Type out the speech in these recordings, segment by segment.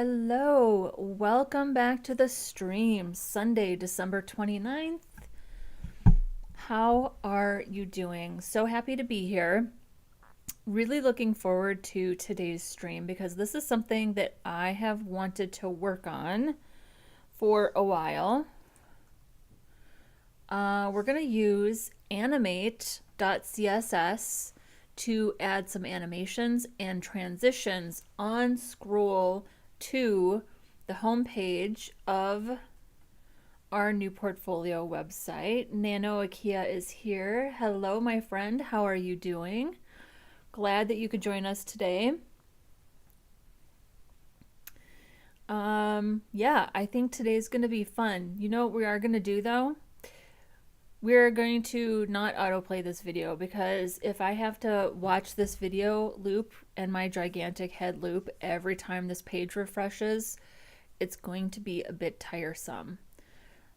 Hello, welcome back to the stream, Sunday, December 29th. How are you doing? So happy to be here. Really looking forward to today's stream because this is something that I have wanted to work on for a while. We're going to use Animate.css to add some animations and transitions on scroll to the home page of our new portfolio website. Nano Akia is here. Hello, my friend. How are you doing? Glad that you could join us today. Yeah, I think today's going to be fun. You know what we are going to do though? We're going to not autoplay this video because if I have to watch this video loop and my gigantic head loop every time this page refreshes, it's going to be a bit tiresome.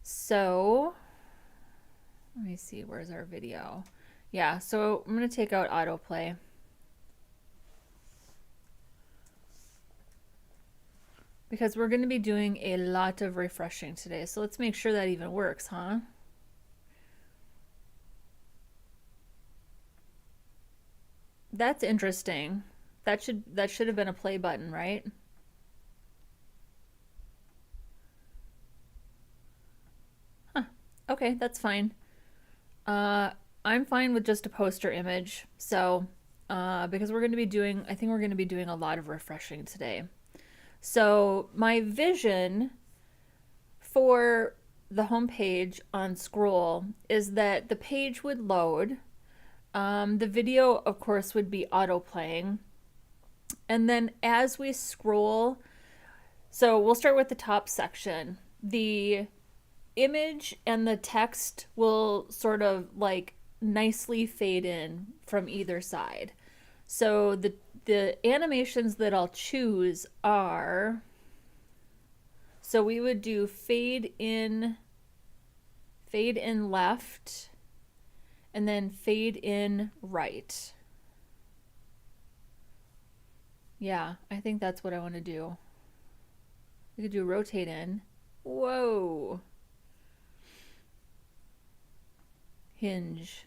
So let me see, where's our video? Yeah, so I'm going to take out autoplay. Because we're going to be doing a lot of refreshing today. So let's make sure that even works, huh? That's interesting. That should have been a play button, right? Huh. Okay, that's fine. I'm fine with just a poster image. So, because we're going to be doing, I think we're going to be doing a lot of refreshing today. So my vision for the home page on scroll is that the page would load. The video, of course, would be auto playing. And then as we scroll, so we'll start with the top section. The image and the text will sort of like nicely fade in from either side. So the animations that I'll choose are, so we would do fade in left, and then fade in right. Yeah, I think that's what I want to do. We could do rotate in. Whoa. Hinge.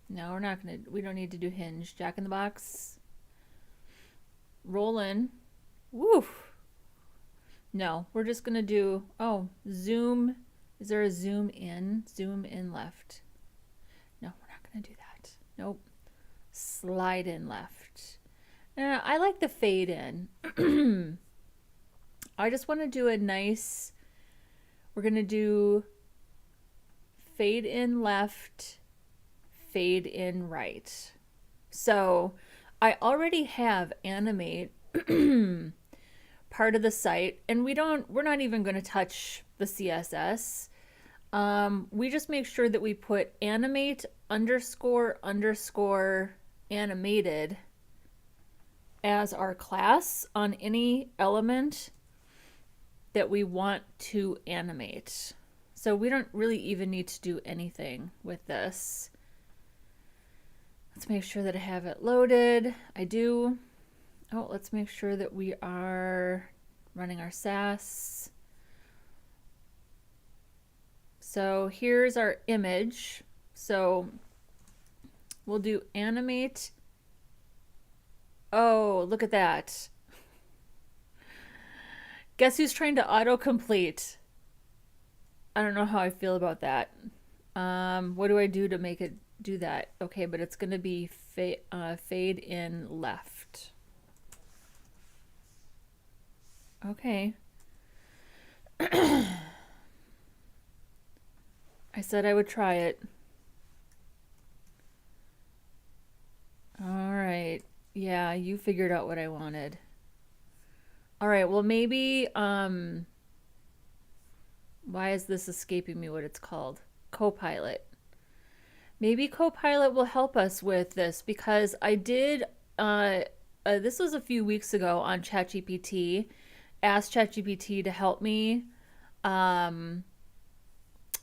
No, we don't need to do hinge. Jack in the box. Roll in. Woof. No, we're just going to do, zoom. Is there a zoom in? Zoom in left. No, we're not going to do that. Nope. Slide in left. I like the fade in. I just want to do a nice, we're going to do fade in left, fade in right. So I already have Animate part of the site, and we're not even going to touch the CSS. We just make sure that we put animate __ animated as our class on any element that we want to animate. So we don't really even need to do anything with this. Let's make sure that I have it loaded. I do. Oh, let's make sure that we are running our Sass. So here's our image. So we'll do animate. Oh, look at that. Guess who's trying to autocomplete? I don't know how I feel about that. What do I do to make it do that? Okay, but it's going to be fade in left. Okay. I said I would try it. All right. Yeah, you figured out what I wanted. All right, well maybe, why is this escaping me what it's called? Copilot. Maybe Copilot will help us with this because I did, this was a few weeks ago on ChatGPT, asked ChatGPT to help me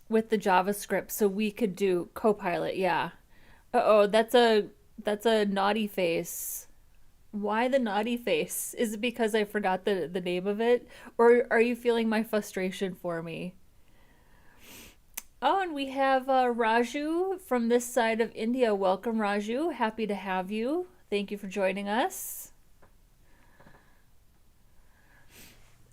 with the JavaScript so we could do Copilot, yeah. Uh-oh, that's a naughty face. Why the naughty face? Is it because I forgot the name of it? Or are you feeling my frustration for me? Oh, and we have Raju from this side of India. Welcome, Raju. Happy to have you. Thank you for joining us.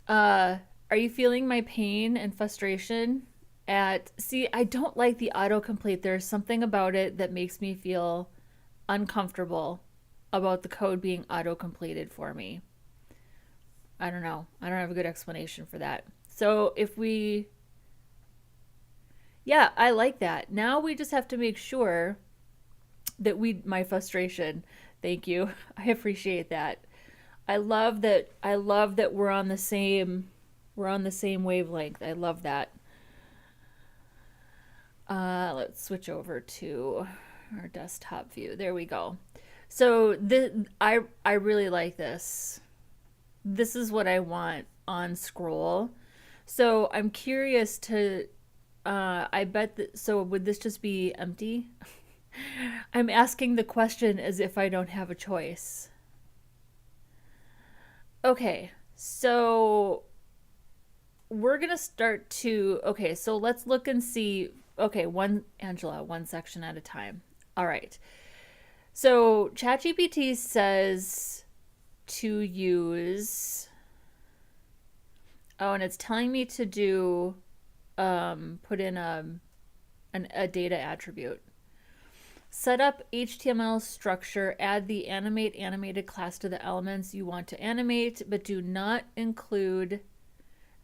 Uh, are you feeling my pain and frustration at see, I don't like the autocomplete. There's something about it that makes me feel uncomfortable about the code being auto-completed for me. I don't know. I don't have a good explanation for that. So if we, yeah, I like that. Now we just have to make sure that my frustration, thank you. I appreciate that. I love that we're on the same wavelength. I love that. Let's switch over to our desktop view. There we go. So I really like this. This is what I want on scroll. So I'm curious to I bet that so would this just be empty? I'm asking the question as if I don't have a choice. Okay. So we're going to start to okay, so let's look and see okay, one section at a time. All right. So ChatGPT says to use oh, and it's telling me to do put in a data attribute. Set up HTML structure, add the animate animated class to the elements you want to animate, but do not include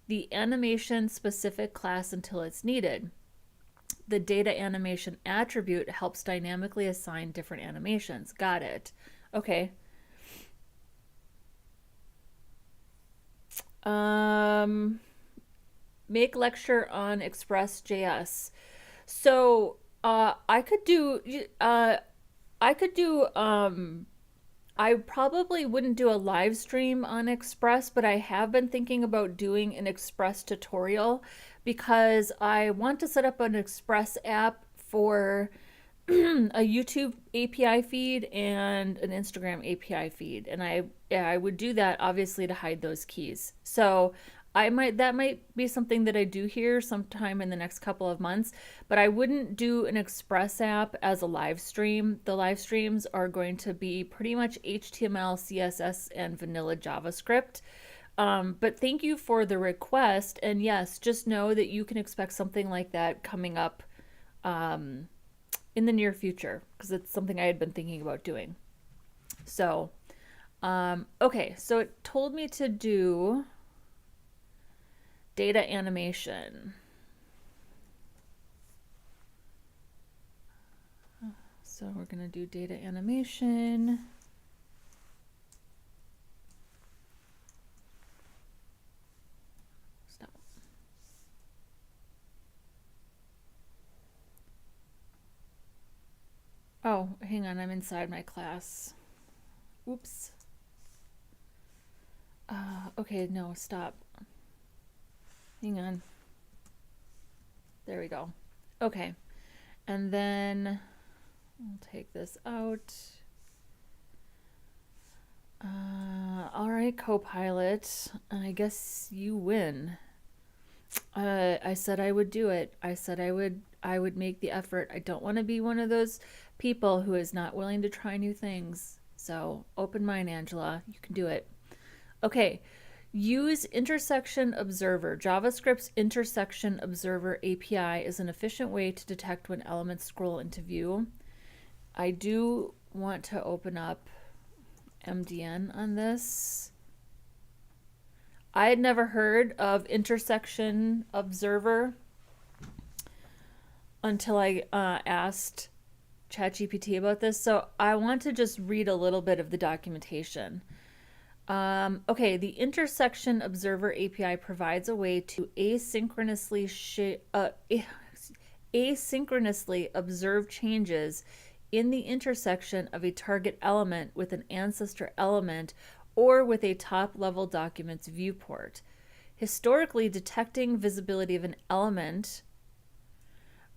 the animation specific class until it's needed. The data animation attribute helps dynamically assign different animations. Got it. Okay. Make lecture on Express.js. So I could do I could do I probably wouldn't do a live stream on Express, but I have been thinking about doing an Express tutorial because I want to set up an Express app for a YouTube API feed and an Instagram API feed, and I would do that obviously to hide those keys. So that might be something that I do here sometime in the next couple of months, but I wouldn't do an Express app as a live stream. The live streams are going to be pretty much HTML, CSS, and vanilla JavaScript. But thank you for the request, and yes, just know that you can expect something like that coming up in the near future because it's something I had been thinking about doing. So, okay, so it told me to do data animation. So we're going to do data animation. Stop. Oh, hang on, I'm inside my class. Oops. Okay, no, stop. Hang on. There we go. Okay. And then I'll take this out. All right, Copilot. I guess you win. I said I would do it. I said I would make the effort. I don't want to be one of those people who is not willing to try new things. So, open mind, Angela. You can do it. Okay. Use intersection observer. JavaScript's intersection observer API is an efficient way to detect when elements scroll into view. I do want to open up MDN on this. I had never heard of intersection observer until I asked ChatGPT about this. So I want to just read a little bit of the documentation. Okay, the intersection observer API provides a way to asynchronously observe changes in the intersection of a target element with an ancestor element or with a top-level document's viewport. Historically, detecting visibility of an element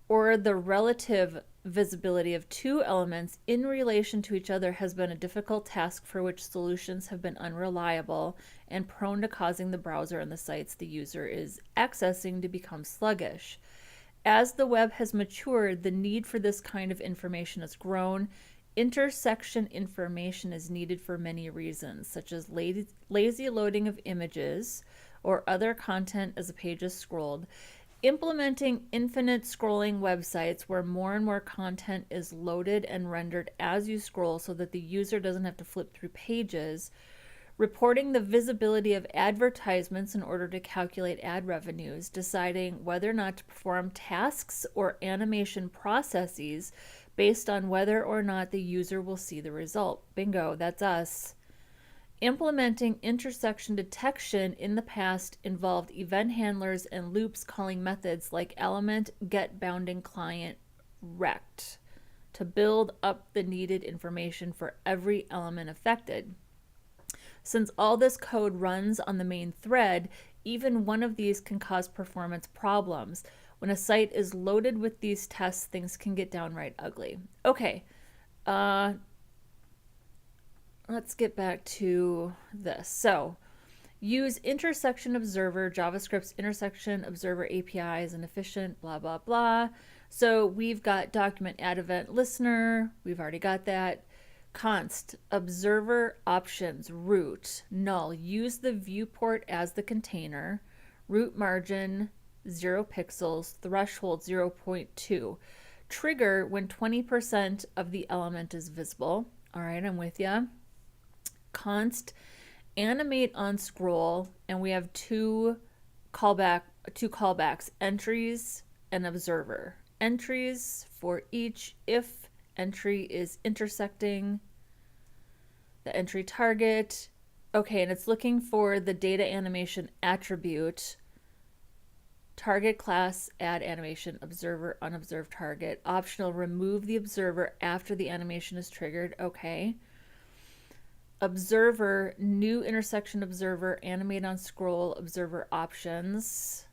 or the relative visibility of two elements in relation to each other has been a difficult task for which solutions have been unreliable and prone to causing the browser and the sites the user is accessing to become sluggish. As the web has matured, the need for this kind of information has grown. Intersection information is needed for many reasons, such as lazy loading of images or other content as a page is scrolled. Implementing infinite scrolling websites where more and more content is loaded and rendered as you scroll so that the user doesn't have to flip through pages. Reporting the visibility of advertisements in order to calculate ad revenues, deciding whether or not to perform tasks or animation processes based on whether or not the user will see the result. Bingo, that's us. Implementing intersection detection in the past involved event handlers and loops calling methods like element get bounding client rect to build up the needed information for every element affected. Since all this code runs on the main thread, even one of these can cause performance problems. When a site is loaded with these tests, things can get downright ugly. Okay, let's get back to this. So, use intersection observer, JavaScript's intersection observer API is inefficient, blah, blah, blah. So we've got document add event listener. We've already got that. Const, observer options, root, null. Use the viewport as the container. Root margin, 0 pixels. Threshold, 0.2. Trigger when 20% of the element is visible. All right, I'm with you. Const, animate on scroll, and we have two callbacks, entries and observer. Entries for each if entry is intersecting the entry target. Okay, and it's looking for the data animation attribute. Target class, add animation, observer, unobserved target. Optional, remove the observer after the animation is triggered. Okay. Observer, new intersection observer, animate on scroll, observer options.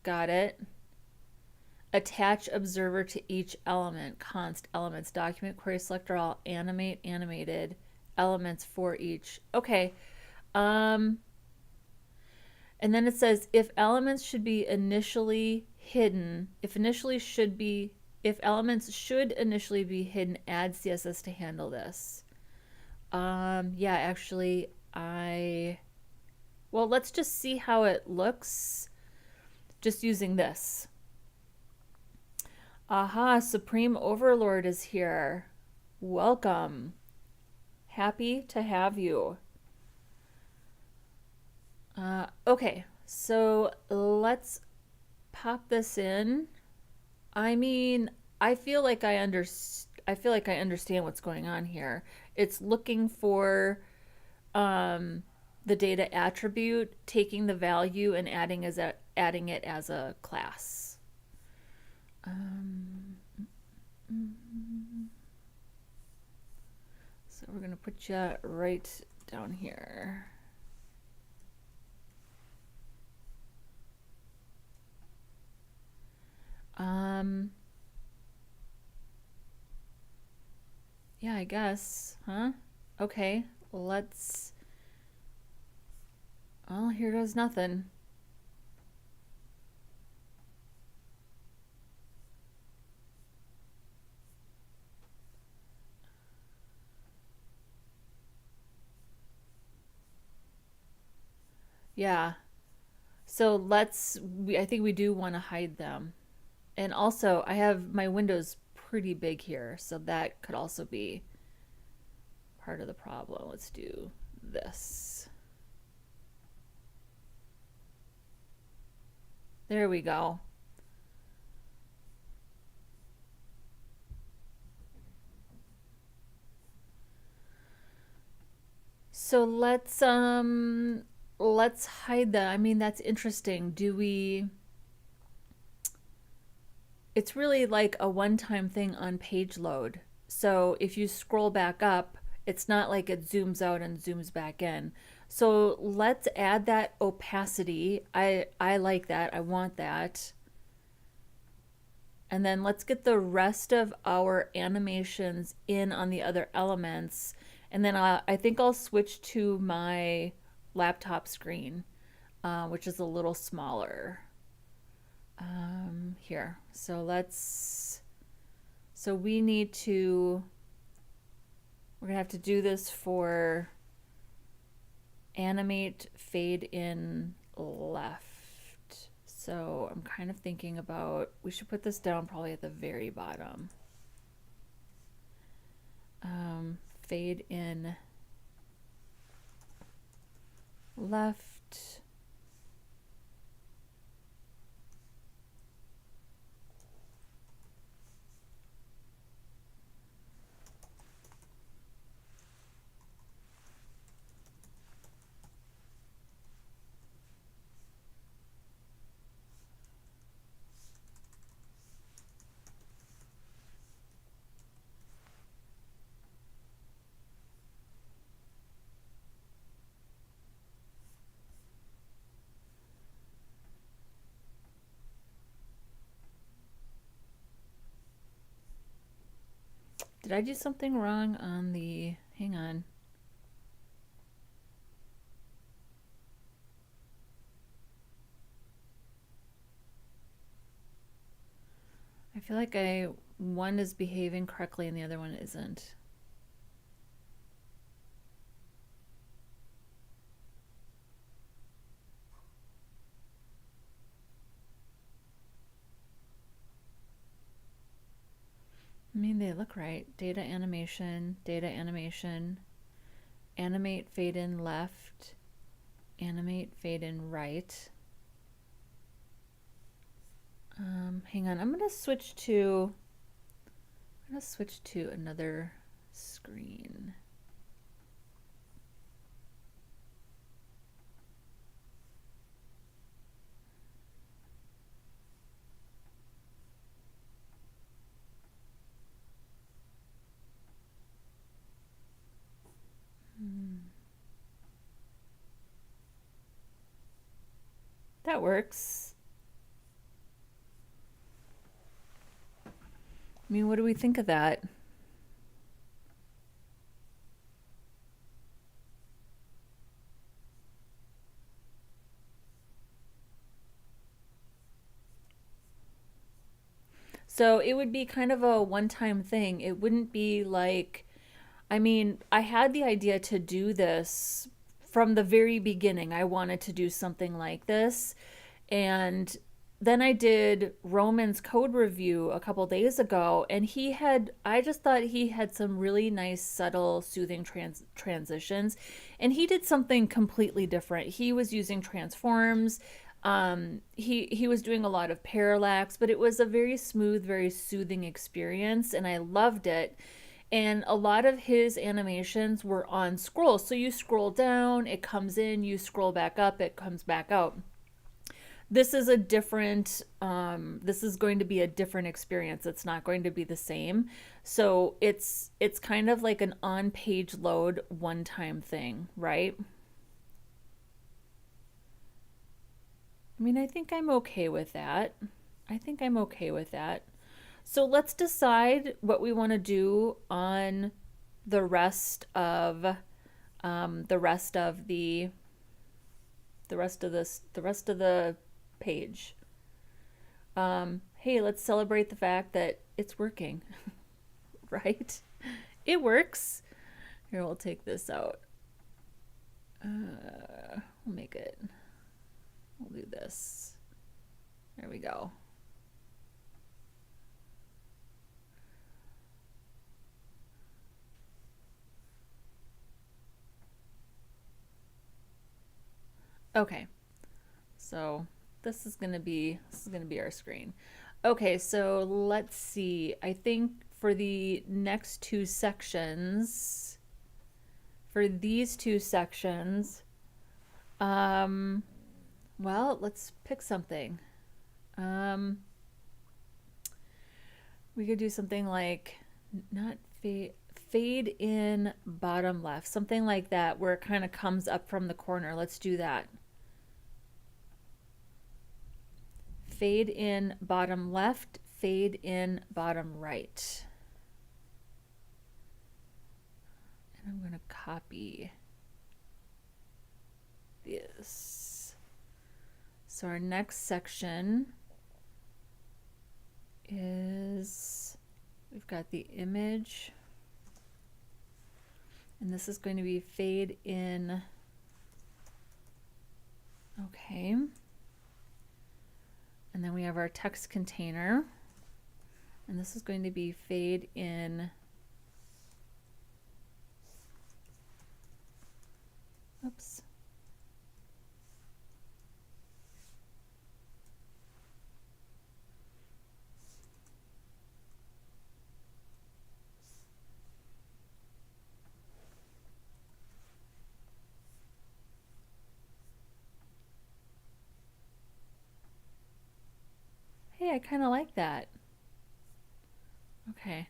Got it. Attach observer to each element. Const elements, document query selector all, animate, animated, elements for each. Okay. And then it says if elements should be initially hidden, if elements should initially be hidden, add CSS to handle this. Yeah, actually, well, let's just see how it looks just using this. Aha, Supreme Overlord is here. Welcome. Happy to have you. Okay, so let's pop this in. I mean, I feel like I understand what's going on here. It's looking for the data attribute, taking the value and adding it as a class. So we're gonna put you right down here. Yeah, I guess, huh? Okay, let's, well, here goes nothing. Yeah, so I think we do want to hide them. And also, I have my windows pretty big here, so that could also be part of the problem. Let's do this. There we go. So let's hide that. I mean, that's interesting. It's really like a one-time thing on page load. So if you scroll back up, it's not like it zooms out and zooms back in. So let's add that opacity. I like that. I want that. And then let's get the rest of our animations in on the other elements. And then I think I'll switch to my laptop screen, which is a little smaller. Here. So we need to, we're gonna have to do this for animate fade in left. So I'm kind of thinking about, we should put this down probably at the very bottom. Fade in left. Did I do something wrong on the, hang on. I feel like one is behaving correctly and the other one isn't. I mean, they look right. Data animation, animate fade in left, animate fade in right. Hang on, I'm gonna switch to another screen. That works. I mean, what do we think of that? So it would be kind of a one-time thing. It wouldn't be like, I mean, I had the idea to do this from the very beginning. I wanted to do something like this. And then I did Roman's code review a couple days ago, and I just thought he had some really nice, subtle, soothing transitions. And he did something completely different. He was using transforms. He was doing a lot of parallax, but it was a very smooth, very soothing experience, and I loved it. And a lot of his animations were on scrolls. So you scroll down, it comes in, you scroll back up, it comes back out. This is a different, this is going to be a different experience. It's not going to be the same. So it's kind of like an on-page load one-time thing, right? I mean, I think I'm okay with that. I think I'm okay with that. So let's decide what we want to do on the rest of the rest of the rest of the page. Hey, let's celebrate the fact that it's working, right? It works. Here, we'll take this out. We'll make it. We'll do this. There we go. Okay, so this is gonna be our screen. Okay, so let's see. I think for the next two sections, for these two sections, well, let's pick something. We could do something like not fade in bottom left, something like that, where it kind of comes up from the corner. Let's do that. Fade in bottom left, fade in bottom right. And I'm going to copy this. So our next section is, we've got the image, and this is going to be fade in. Okay. And then we have our text container, and this is going to be fade in. Oops. Hey, I kind of like that. Okay.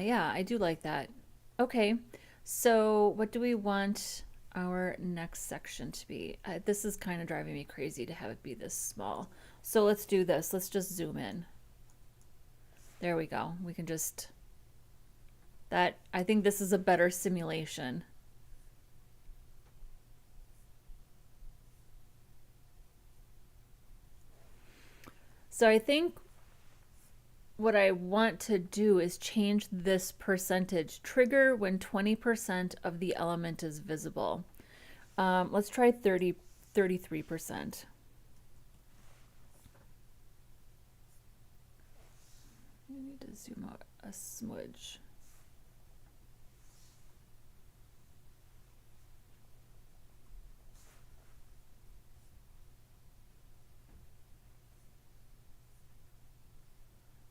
Yeah, I do like that. Okay, so what do we want our next section to be? This is kind of driving me crazy to have it be this small. So let's do this. Let's just zoom in. There we go. We can just, I think this is a better simulation. So I think what I want to do is change this percentage. Trigger when 20% of the element is visible. Let's try 33%. I need to zoom out a smudge.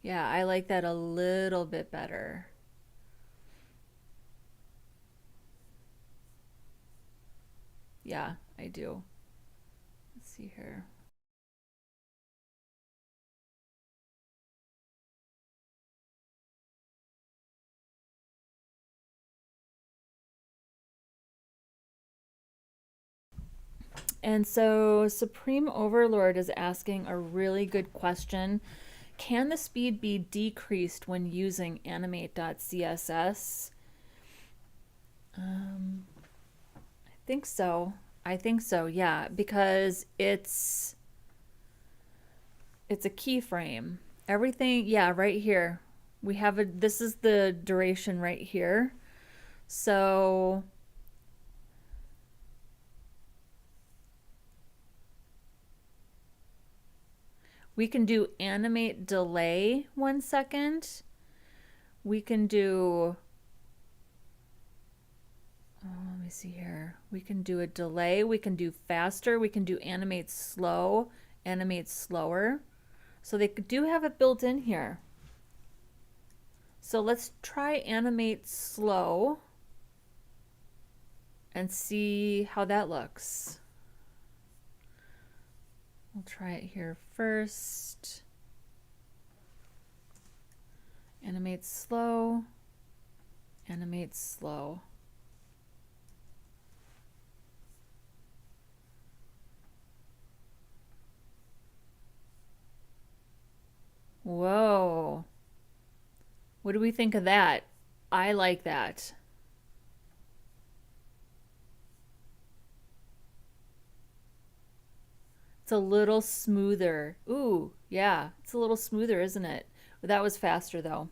Yeah, I like that a little bit better. Yeah, I do. Let's see here. And so Supreme Overlord is asking a really good question. Can the speed be decreased when using Animate.css? I think so. I think so, yeah, because it's a keyframe. Everything, yeah, right here. We have this is the duration right here. So we can do animate delay 1 second. We can do, let me see here. We can do a delay. We can do faster. We can do animate slow, animate slower. So they do have it built in here. So let's try animate slow and see how that looks. We'll try it here first. Animate slow, animate slow. Whoa. What do we think of that? I like that. It's a little smoother. Ooh, yeah, it's a little smoother, isn't it? That was faster though.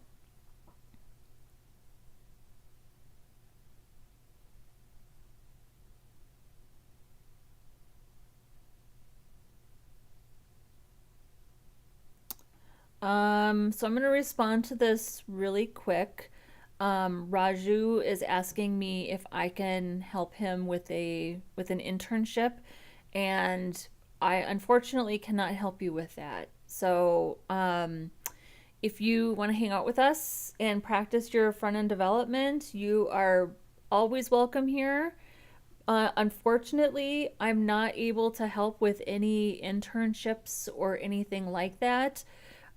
So I'm going to respond to this really quick. Raju is asking me if I can help him with an internship, and I unfortunately cannot help you with that. So if you want to hang out with us and practice your front end development, you are always welcome here. Unfortunately, I'm not able to help with any internships or anything like that.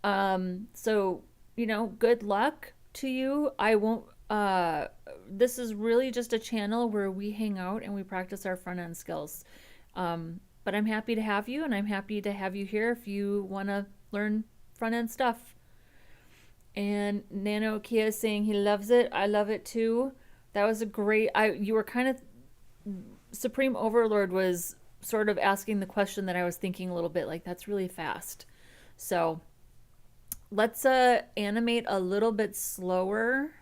So good luck to you. I won't, this is really just a channel where we hang out and we practice our front end skills. But I'm happy to have you, and I'm happy to have you here if you want to learn front end stuff. And Nano Kia is saying he loves it. I love it too. That was a great, you were kind of, Supreme Overlord was sort of asking the question that I was thinking a little bit, like, that's really fast. So let's animate a little bit slower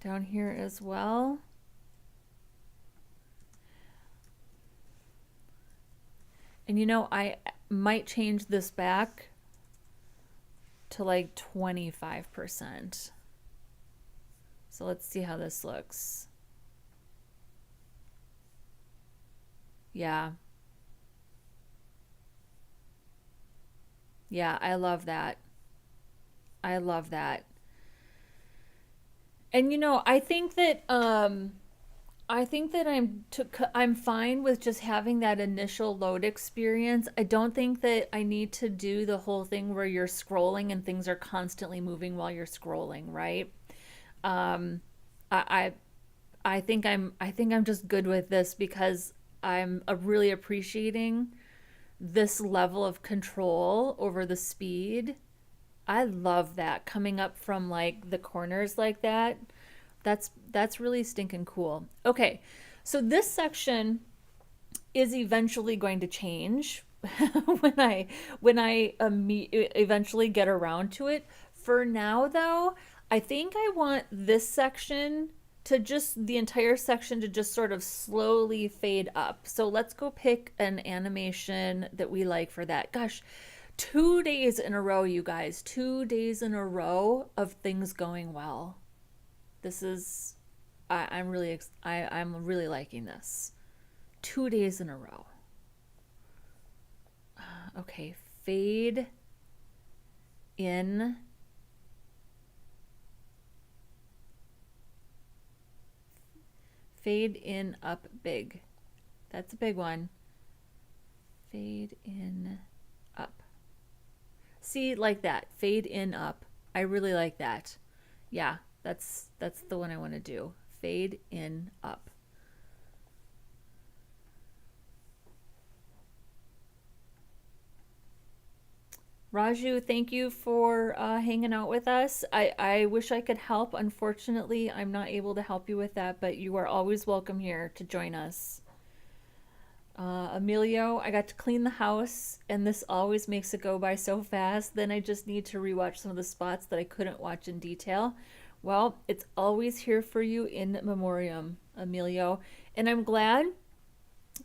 down here as well. And I might change this back to like 25%. So let's see how this looks. Yeah. Yeah, I love that. I love that. And I think that I'm fine with just having that initial load experience. I don't think that I need to do the whole thing where you're scrolling and things are constantly moving while you're scrolling, right? Um, I I think I'm just good with this because I'm really appreciating this level of control over the speed. I love that coming up from like the corners like that. That's really stinking cool. Okay, so this section is eventually going to change when I eventually get around to it. For now, though, I think I want this section to just the entire section to just sort of slowly fade up. So let's go pick an animation that we like for that. Gosh, 2 days in a row, you guys. 2 days in a row of things going well. This is I'm really liking this. 2 days in a row. Okay, fade in. Fade in up big. That's a big one. Fade in up. See, like that. Fade in up. I really like that. Yeah, that's the one I want to do. Fade in up. Raju, thank you for hanging out with us. I wish I could help. Unfortunately, I'm not able to help you with that, but you are always welcome here to join us. Emilio, I got to clean the house, and this always makes it go by so fast. Then I just need to rewatch some of the spots that I couldn't watch in detail. Well, it's always here for you in memoriam, Emilio. And I'm glad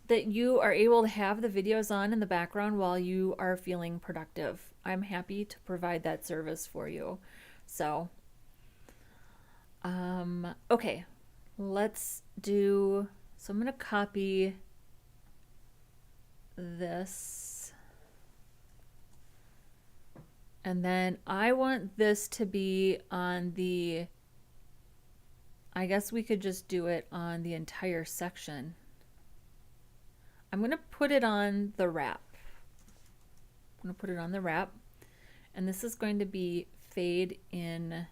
that you are able to have the videos on in the background while you are feeling productive. I'm happy to provide that service for you. So, okay, let's do, so I'm going to copy this. And then I want this to be on the, I guess we could just do it on the entire section. I'm going to put it on the wrap. I'm going to put it on the wrap. And this is going to be fade in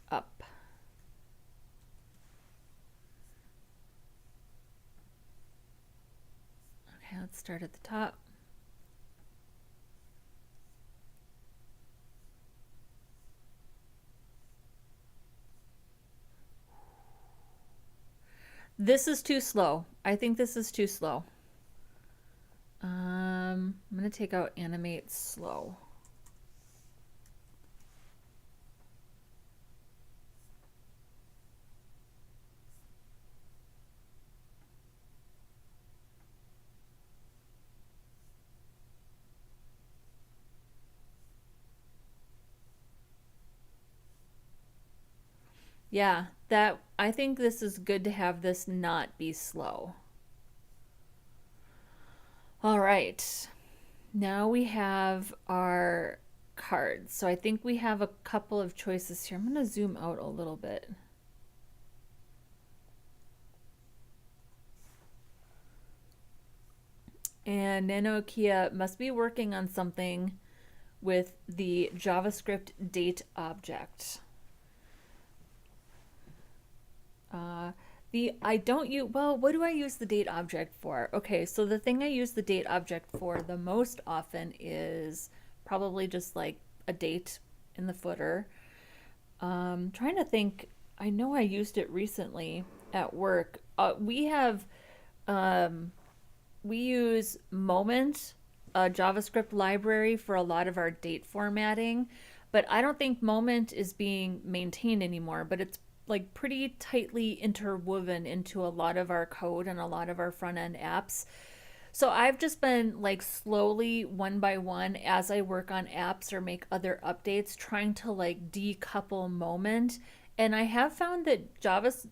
up. Okay, let's start at the top. This is too slow. I think this is too slow. I'm going to take out animate slow. Yeah, that I think this is good to have this not be slow. All right, now we have our cards. So I think we have a couple of choices here. I'm going to zoom out a little bit. And Nanokia must be working on something with the JavaScript date object. Uh, I don't use, well, what do I use the date object for? Okay, so the thing I use the date object for the most often is probably just like a date in the footer. Trying to think, I know I used it recently at work. Um, we use Moment, a JavaScript library for a lot of our date formatting, but I don't think Moment is being maintained anymore, but it's like pretty tightly interwoven into a lot of our code and a lot of our front end apps. So I've just been like slowly one by one as I work on apps or make other updates trying to like decouple Moment. And I have found that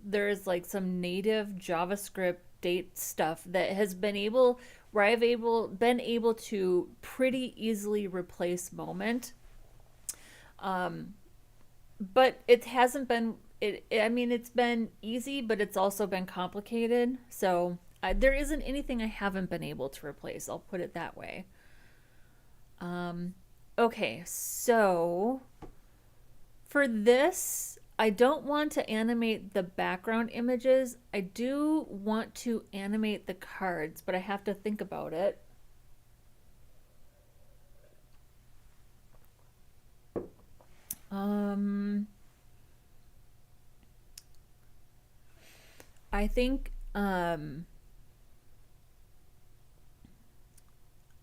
there's like some native JavaScript date stuff that has been able where been able to pretty easily replace Moment. Um, but it hasn't been I mean it's been easy, but it's also been complicated. So there isn't anything I haven't been able to replace. I'll put it that way. Um, okay, so for this, I don't want to animate the background images. I do want to animate the cards, but I have to think about it. Um, I think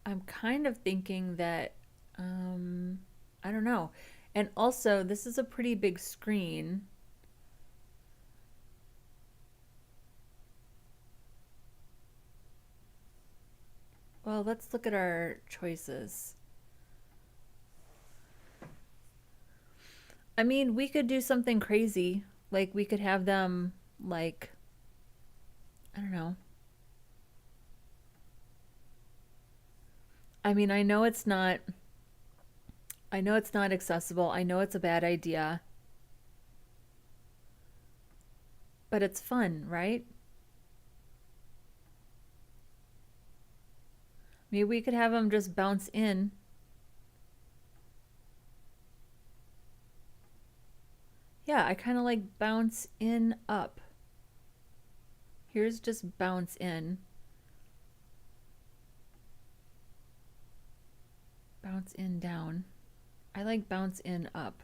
I'm kind of thinking that I don't know. And also, this is a pretty big screen. Well, let's look at our choices. I mean, we could do something crazy. Like we could have them like I don't know. I mean, I know it's not accessible. I know it's a bad idea, but it's fun, right? Maybe we could have them just bounce in. Yeah, I kind of like bounce in up. Here's just bounce in. Bounce in down. I like bounce in up.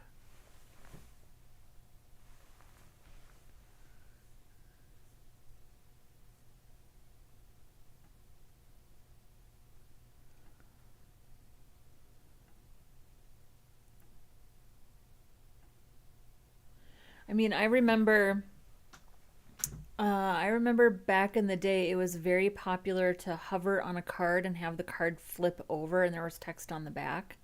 I mean, I remember back in the day, it was very popular to hover on a card and have the card flip over, and there was text on the back.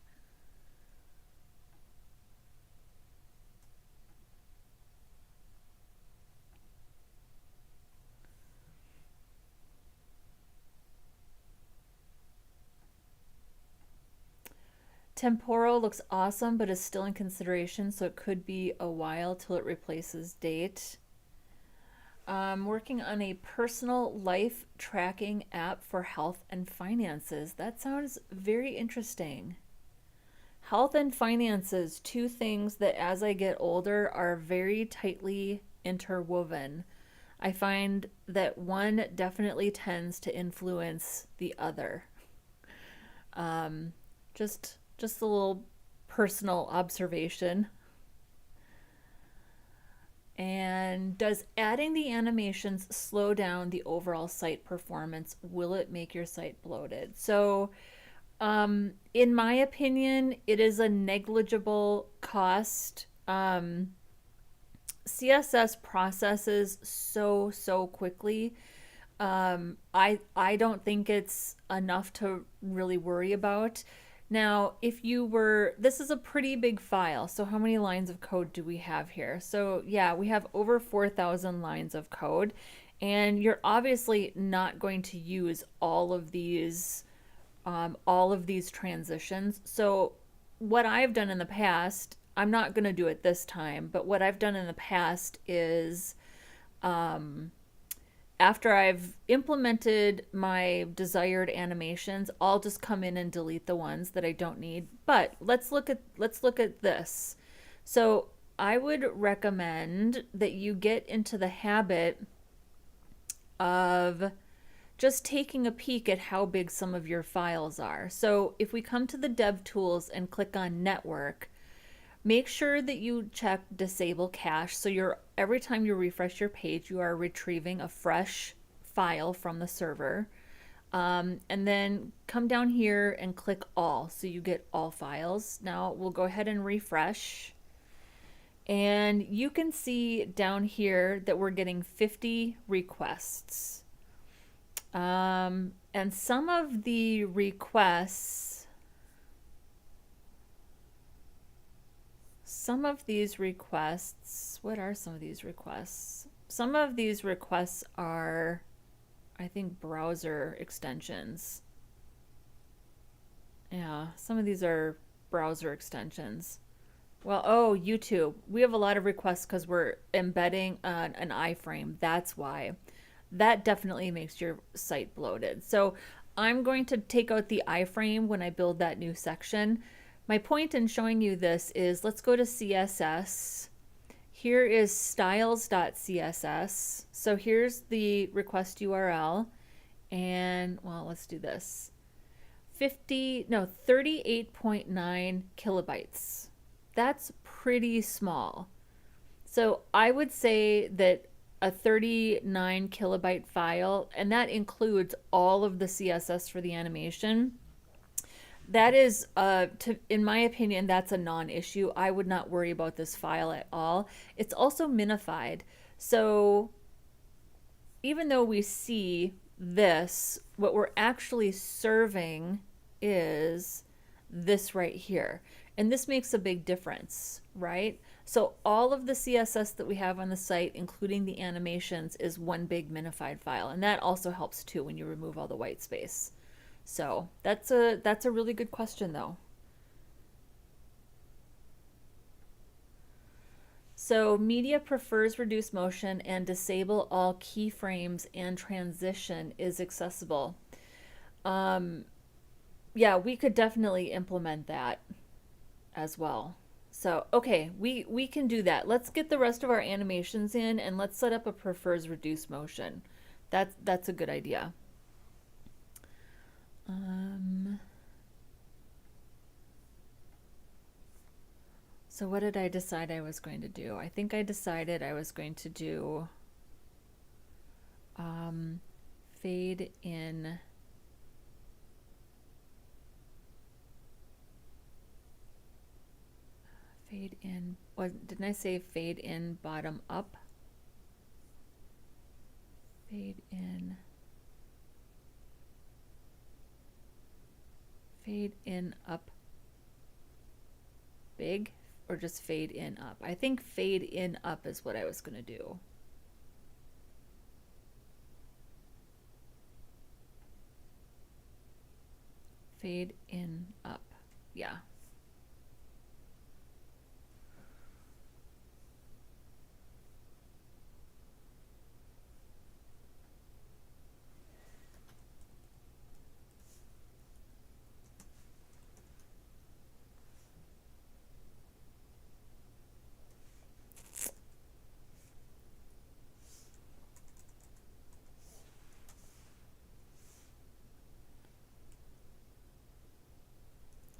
Temporal looks awesome, but is still in consideration, so it could be a while till it replaces date. Working on a personal life tracking app for health and finances. That sounds very interesting. Health and finances, two things that as I get older are very tightly interwoven. I find that one definitely tends to influence the other. Um, just a little personal observation. And does adding the animations slow down the overall site performance? Will it make your site bloated? So, in my opinion, it is a negligible cost. CSS processes so quickly. I don't think it's enough to really worry about. Now, if you were, this is a pretty big file. So how many lines of code do we have here? So yeah, we have over 4,000 lines of code, and you're obviously not going to use all of these transitions. So what I've done in the past, I'm not going to do it this time, but what I've done in the past is after I've implemented my desired animations, I'll just come in and delete the ones that I don't need. But let's look at this. So I would recommend that you get into the habit of just taking a peek at how big some of your files are. So if we come to the Dev Tools and click on Network, make sure that you check Disable Cache, so every time you refresh your page, you are retrieving a fresh file from the server. And then come down here and click All, so you get all files. Now we'll go ahead and refresh. And you can see down here that we're getting 50 requests. And some of the requests, what are some of these requests? Some of these requests are, I think, browser extensions. Yeah, some of these are browser extensions. Well, oh, YouTube. We have a lot of requests because we're embedding an iframe. That's why. That definitely makes your site bloated. So I'm going to take out the iframe when I build that new section. My point in showing you this is, let's go to CSS. Here is styles.css. So here's the request URL. And, well, let's do this. 38.9 kilobytes. That's pretty small. So I would say that a 39 kilobyte file, and that includes all of the CSS for the animation, that is, in my opinion, that's a non-issue. I would not worry about this file at all. It's also minified. So even though we see this, what we're actually serving is this right here. And this makes a big difference, right? So all of the CSS that we have on the site, including the animations, is one big minified file. And that also helps too when you remove all the white space. So that's a really good question though. So media prefers reduce motion and disable all keyframes and transition is accessible. Yeah, we could definitely implement that as well. So, okay, we can do that. Let's get the rest of our animations in and let's set up a prefers reduce motion. That's a good idea. So what did I decide I was going to do? I think I decided I was going to do fade in. Fade in, didn't I say fade in bottom up? Fade in. Fade in up big, or just fade in up? I think fade in up is what I was going to do. Fade in up, yeah.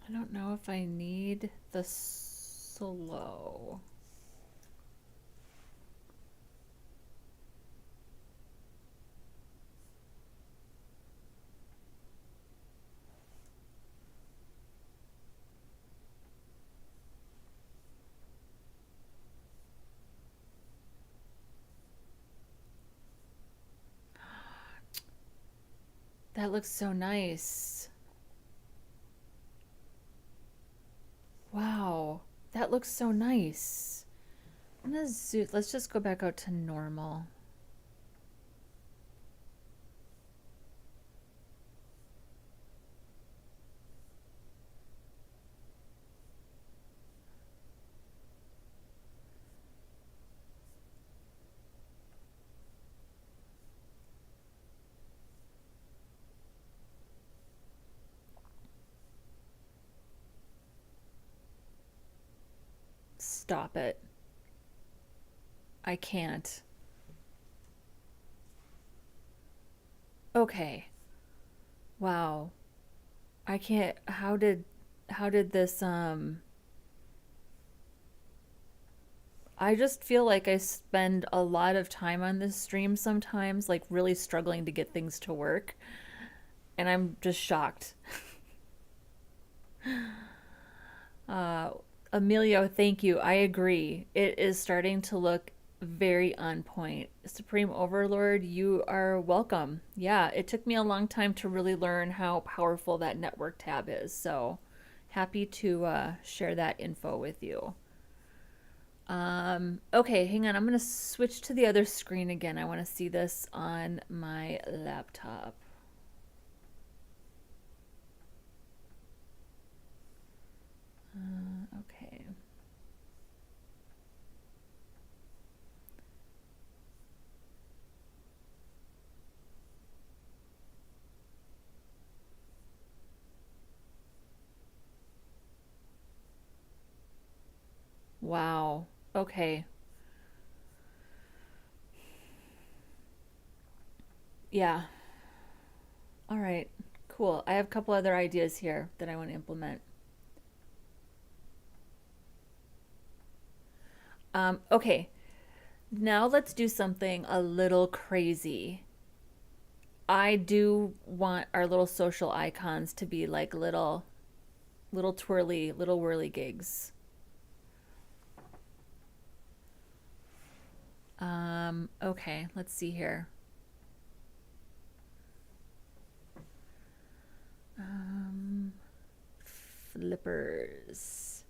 I don't know if I need the slow. That looks so nice. Wow, that looks so nice. I'm gonna zoom. Let's just go back out to normal. Stop it. I can't. Okay. Wow. I can't. How did this I just feel like I spend a lot of time on this stream sometimes, like really struggling to get things to work, and I'm just shocked. Uh, Emilio, thank you. I agree. It is starting to look very on point. Supreme Overlord, you are welcome. Yeah, it took me a long time to really learn how powerful that network tab is. So happy to share that info with you. Okay, hang on. I'm going to switch to the other screen again. I want to see this on my laptop. Okay. Wow. Okay. Yeah. All right. Cool. I have a couple other ideas here that I want to implement. Okay. Now let's do something a little crazy. I do want our little social icons to be like little twirly, little whirly gigs. Okay, let's see here. Um, Flippers.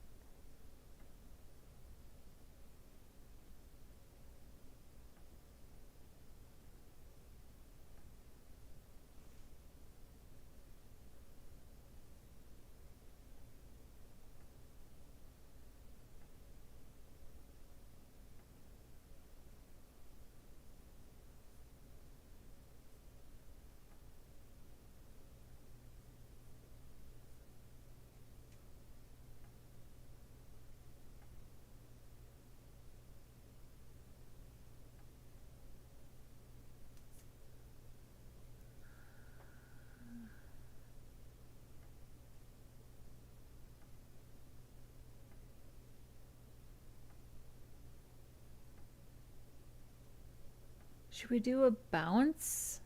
Should we do a bounce?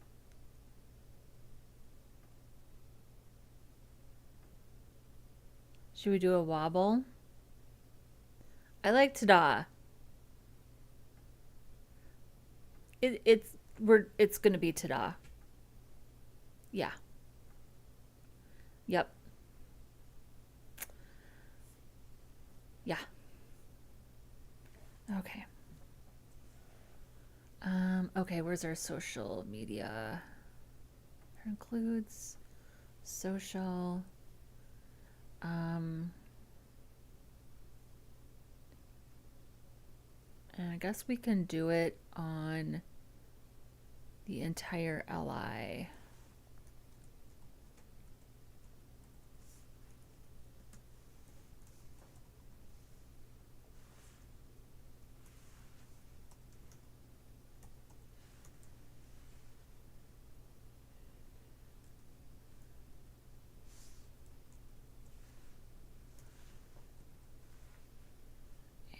Should we do a wobble? I like ta-da. It's gonna be ta-da. Yeah. Yep. Yeah. Okay. Okay, where's our social media? It includes social. Um, and I guess we can do it on the entire LI.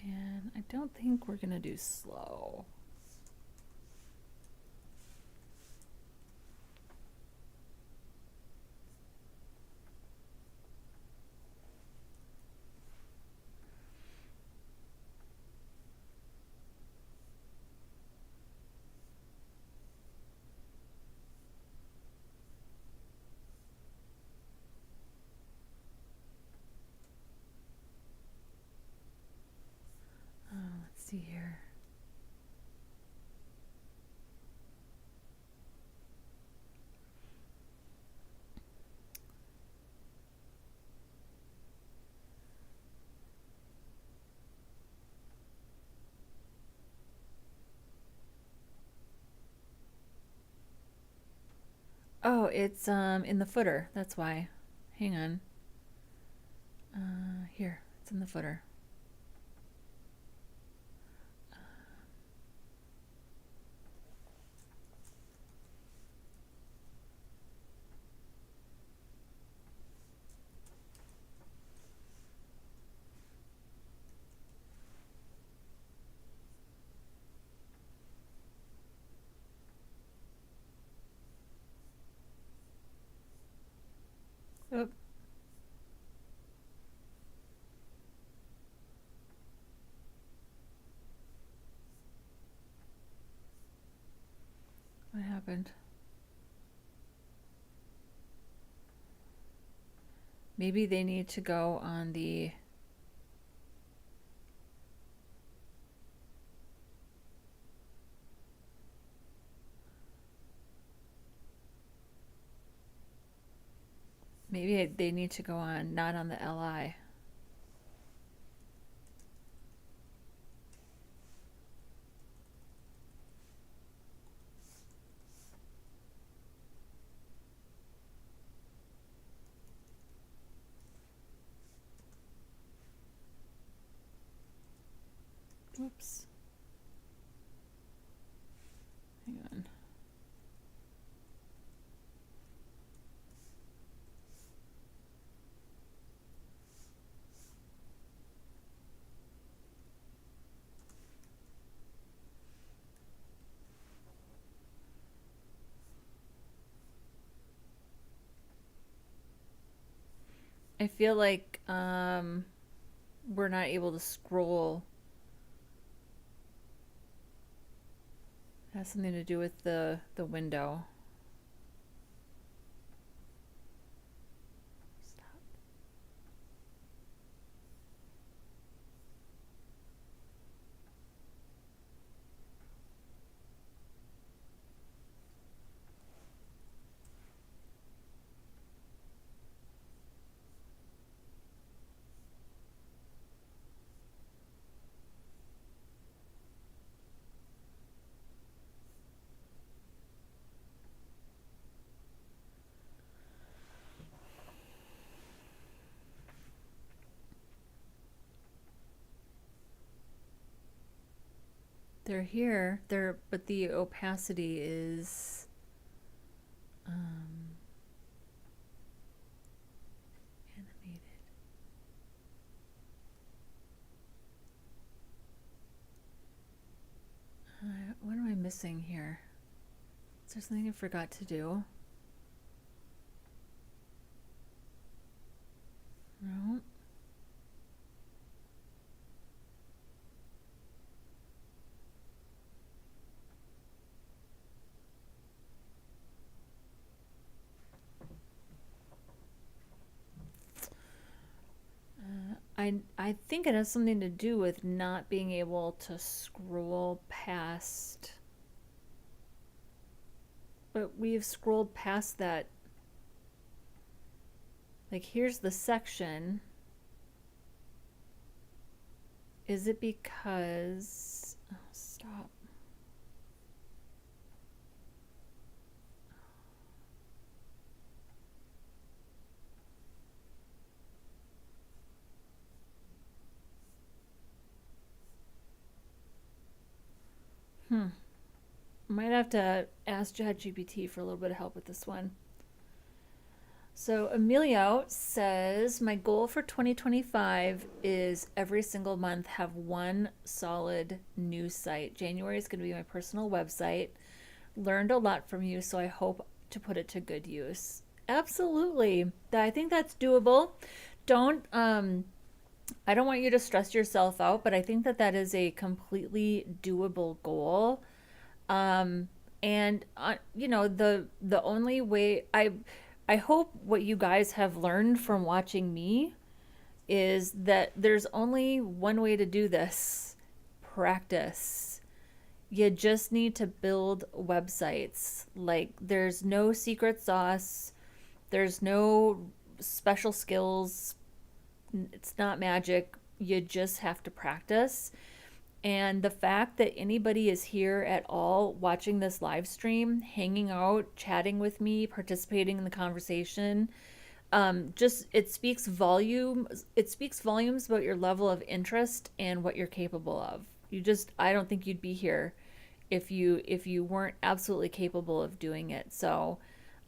And I don't think we're gonna do slow. Let's see here. Oh, it's in the footer. That's why. Hang on. Here, it's in the footer. happened? Maybe they need to go on the... Maybe they need to go on, not on the LI. Whoops. Hang on. I feel like we're not able to scroll. It has something to do with the window. Stop. They're here. But the opacity is animated. What am I missing here? Is there something I forgot to do? No. I think it has something to do with not being able to scroll past. But we've scrolled past that. Like, here's the section. Is it because... Oh, stop. Might have to ask ChatGPT for a little bit of help with this one. So Emilio says, my goal for 2025 is every single month have one solid news site. January is going to be my personal website. Learned a lot from you, so I hope to put it to good use. Absolutely. I think that's doable. I don't want you to stress yourself out, but I think that that is a completely doable goal. And you know, the only way I hope what you guys have learned from watching me is that there's only one way to do this: practice. You just need to build websites. Like, there's no secret sauce, there's no special skills, it's not magic. You just have to practice. And the fact that anybody is here at all watching this live stream, hanging out, chatting with me, participating in the conversation, just it speaks volumes. It speaks volumes about your level of interest and what you're capable of. I don't think you'd be here if you weren't absolutely capable of doing it. So,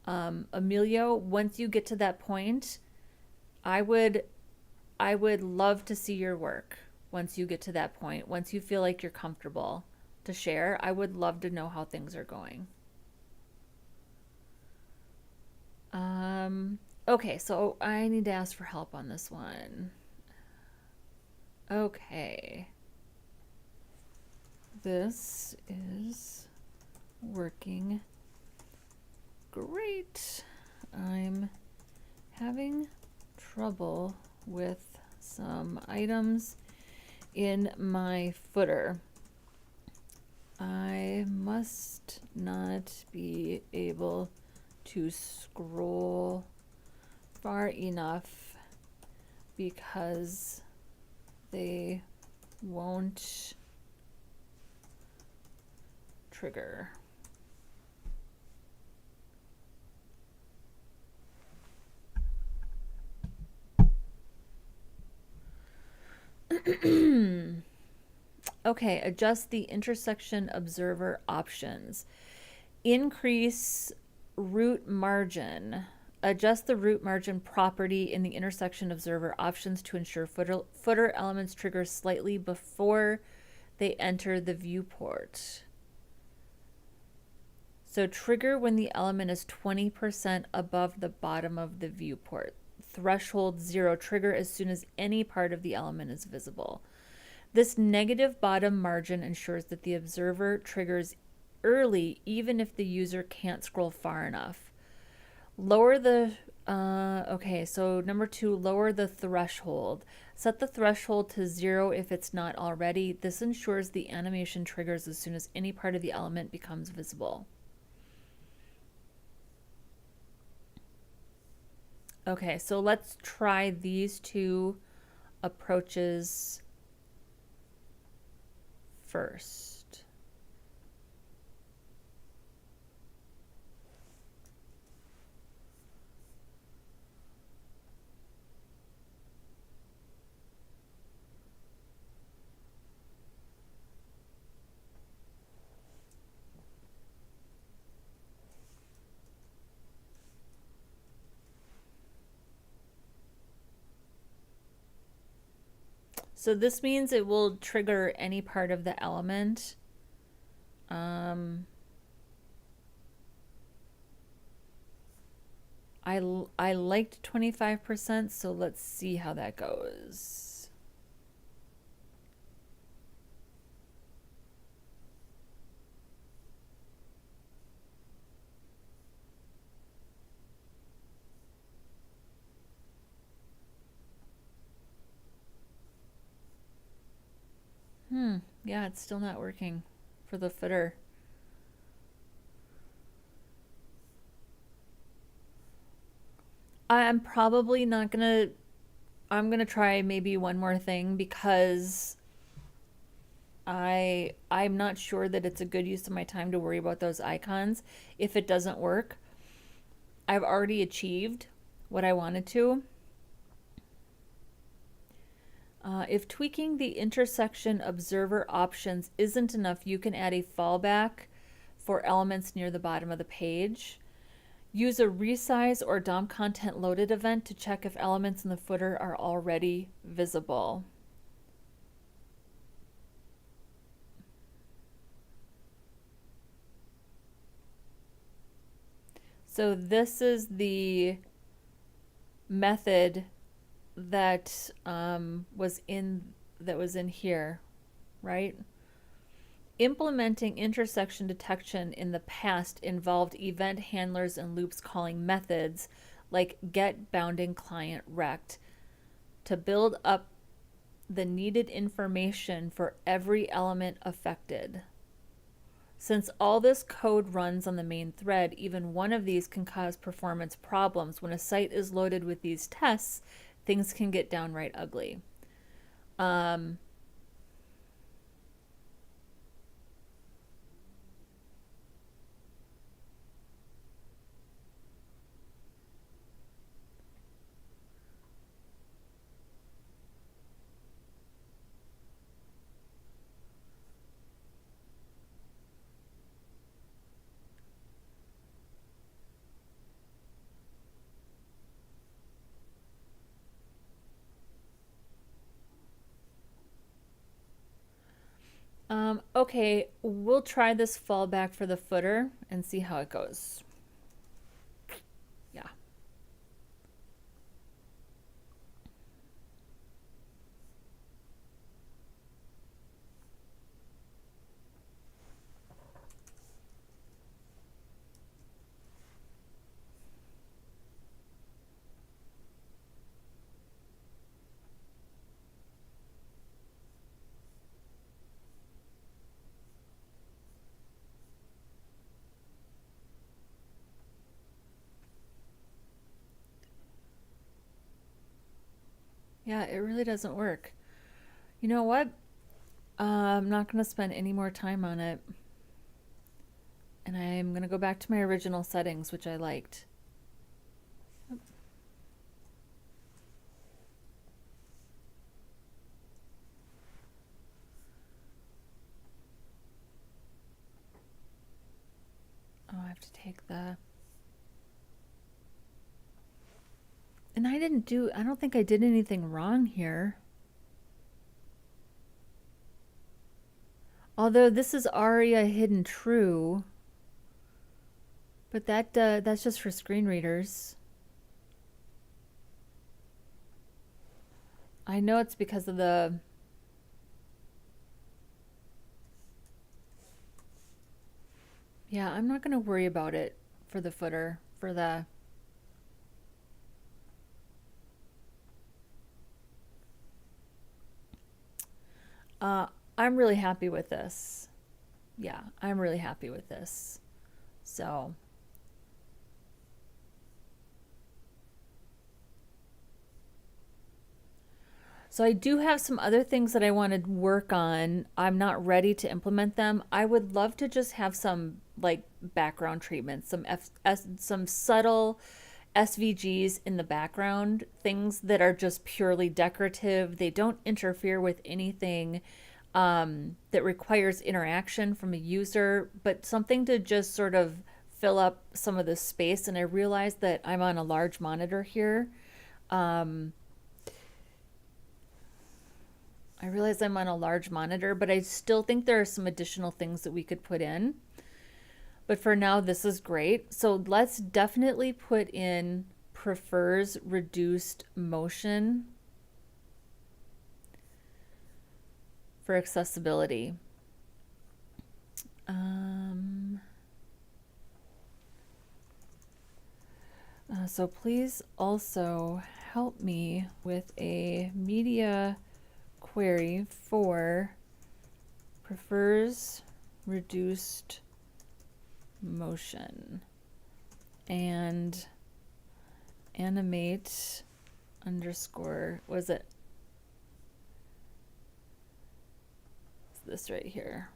Emilio, once you get to that point, I would love to see your work. Once you get to that point, once you feel like you're comfortable to share, I would love to know how things are going. Okay, so I need to ask for help on this one. Okay. This is working great. I'm having trouble with some items in my footer. I must not be able to scroll far enough because they won't trigger. Okay, adjust the intersection observer options. Increase root margin. Adjust the root margin property in the intersection observer options to ensure footer elements trigger slightly before they enter the viewport. So trigger when the element is 20% above the bottom of the viewport. Threshold 0, trigger as soon as any part of the element is visible. This negative bottom margin ensures that the observer triggers early even if the user can't scroll far enough. Lower the, okay, so number 2, lower the threshold. Set the threshold to 0 if it's not already. This ensures the animation triggers as soon as any part of the element becomes visible. Okay, so let's try these two approaches first. So this means it will trigger any part of the element. I liked 25%, so let's see how that goes. Yeah, it's still not working for the footer. I'm probably not gonna, I'm gonna try maybe one more thing because I'm not sure that it's a good use of my time to worry about those icons. If it doesn't work, I've already achieved what I wanted to. If tweaking the intersection observer options isn't enough, you can add a fallback for elements near the bottom of the page. Use a resize or DOM content loaded event to check if elements in the footer are already visible. So this is the method that was in here, right? Implementing intersection detection in the past involved event handlers and loops calling methods like get bounding client rect to build up the needed information for every element affected. Since all this code runs on the main thread, even one of these can cause performance problems. When a site is loaded with these tests, things can get downright ugly. Okay, we'll try this fallback for the footer and see how it goes. Yeah. Yeah, it really doesn't work. You know what? I'm not going to spend any more time on it. And I'm going to go back to my original settings, which I liked. Oh, I have to take the... And I don't think I did anything wrong here. Although this is aria hidden true, but that's just for screen readers. I know it's because of the... Yeah, I'm not going to worry about it for the footer, for the... I'm really happy with this. Yeah, I'm really happy with this. So, so I do have some other things that I want to work on. I'm not ready to implement them. I would love to just have some like background treatments, some subtle SVGs in the background, things that are just purely decorative. They don't interfere with anything that requires interaction from a user, but something to just sort of fill up some of the space. And I realize that I'm on a large monitor here. Um, I realize I'm on a large monitor, but I still think there are some additional things that we could put in. But for now, this is great. So let's definitely put in prefers reduced motion for accessibility. So please also help me with a media query for prefers reduced motion and animate underscore, was it? It's this right here.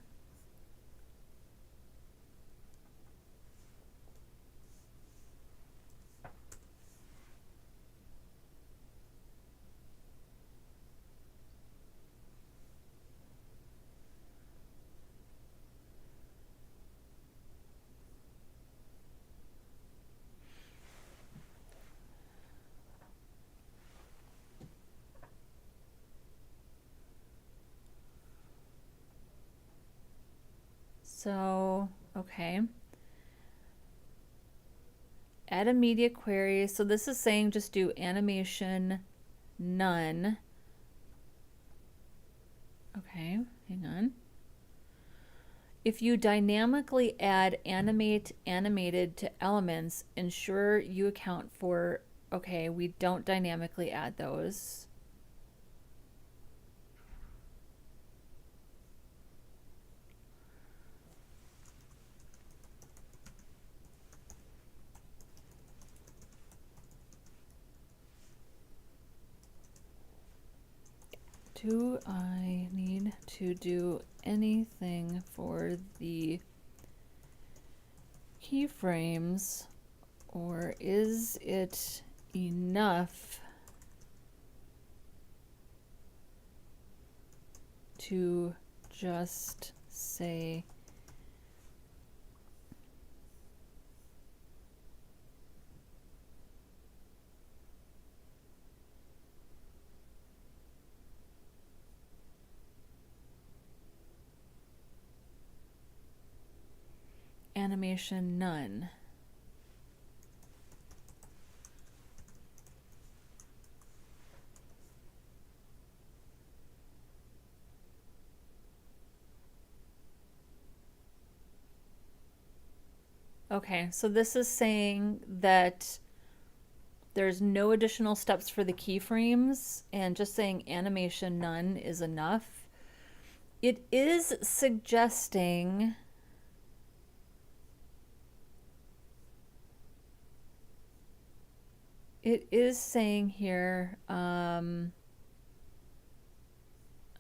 So, okay. Add a media query. So this is saying just do animation none. Okay, hang on. If you dynamically add animate animated to elements, ensure you account for, okay, we don't dynamically add those. Do I need to do anything for the keyframes, or is it enough to just say animation none? Okay, so this is saying that there's no additional steps for the keyframes, and just saying animation none is enough. It is suggesting it is saying here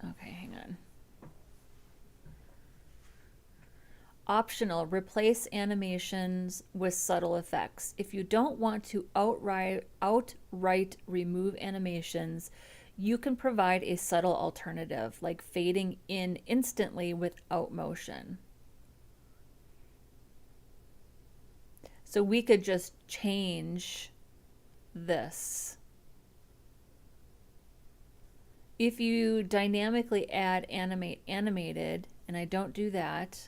Okay, hang on. Optional, replace animations with subtle effects. If you don't want to outright remove animations, you can provide a subtle alternative, like fading in instantly without motion. So we could just change this. If you dynamically add animate animated, and I don't do that,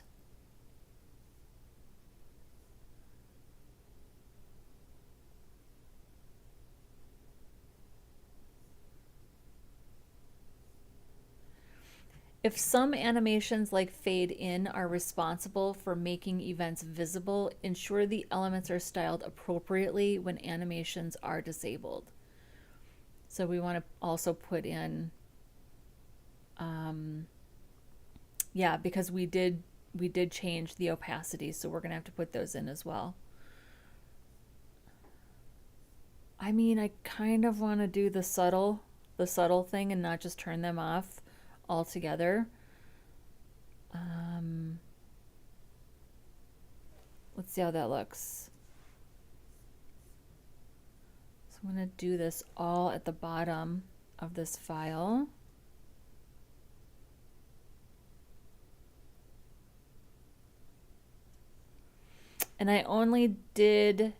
if some animations like fade in are responsible for making events visible, ensure the elements are styled appropriately when animations are disabled. So we want to also put in, yeah, because we did change the opacity, so we're gonna have to put those in as well. I mean, I kind of want to do the subtle thing and not just turn them off altogether. Let's see how that looks. So I'm going to do this all at the bottom of this file. And I only did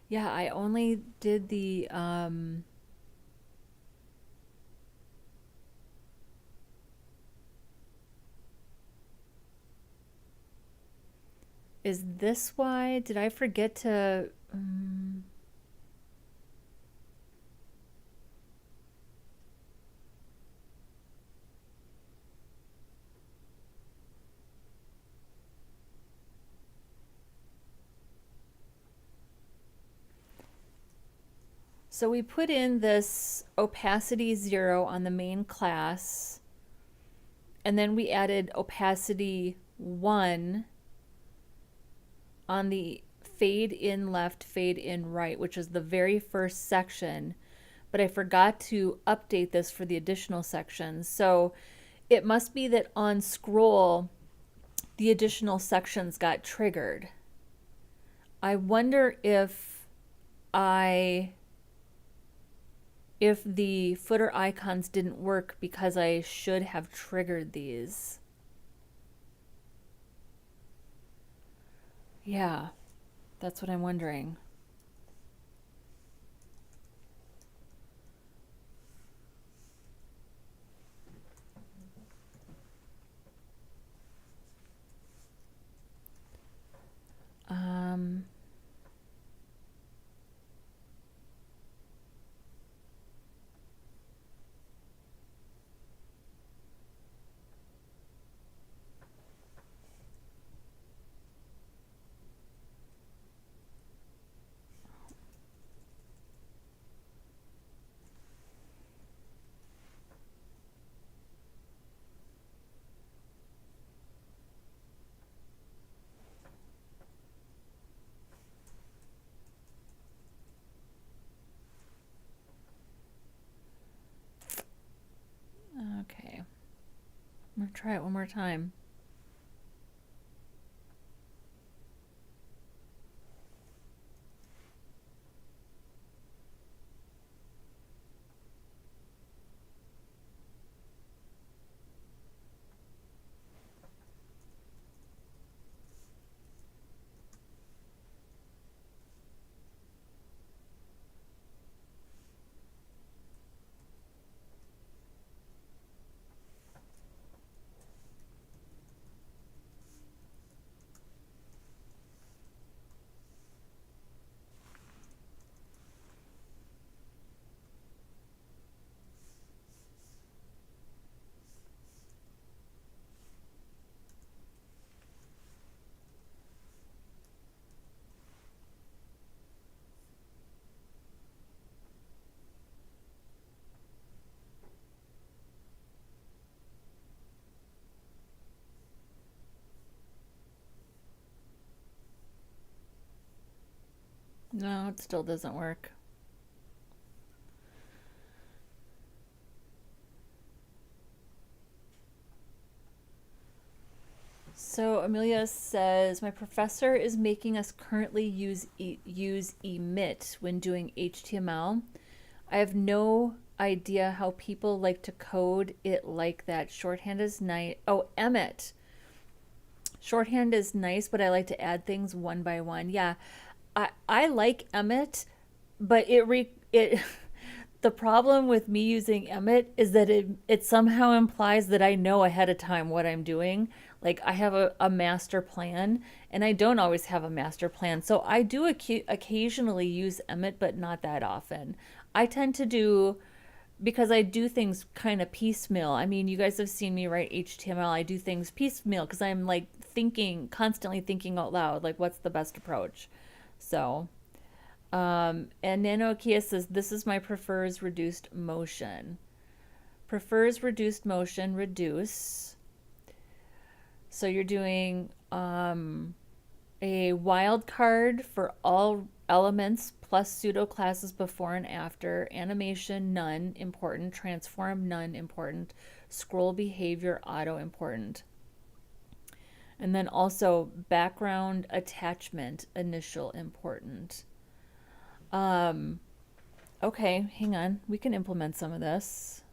yeah, I only did the is this why? Did I forget to so we put in this opacity 0 on the main class, and then we added opacity 1 on the fade in left, fade in right, which is the very first section, but I forgot to update this for the additional sections. So it must be that on scroll, the additional sections got triggered. I wonder if the footer icons didn't work because I should have triggered these. Yeah, that's what I'm wondering. Um, okay. I'm gonna try it one more time. No, it still doesn't work. So Amelia says, my professor is making us currently use emit when doing HTML. I have no idea how people like to code it like that. Shorthand is nice. Oh, emit. Shorthand is nice, but I like to add things one by one. Yeah, I like emit, but it the problem with me using emit is that it somehow implies that I know ahead of time what I'm doing. Like I have a master plan, and I don't always have a master plan. So I do occasionally use emit, but not that often. I tend to do, because I do things kind of piecemeal. I mean, you guys have seen me write HTML. I do things piecemeal because I'm like constantly thinking out loud, like what's the best approach. So, and Nanokia says, this is my prefers reduced motion. Prefers reduced motion, reduce. So you're doing a wildcard for all elements plus pseudo classes before and after, animation none important, transform none important, scroll behavior auto important. And then also background attachment initial important. Okay, hang on. We can implement some of this.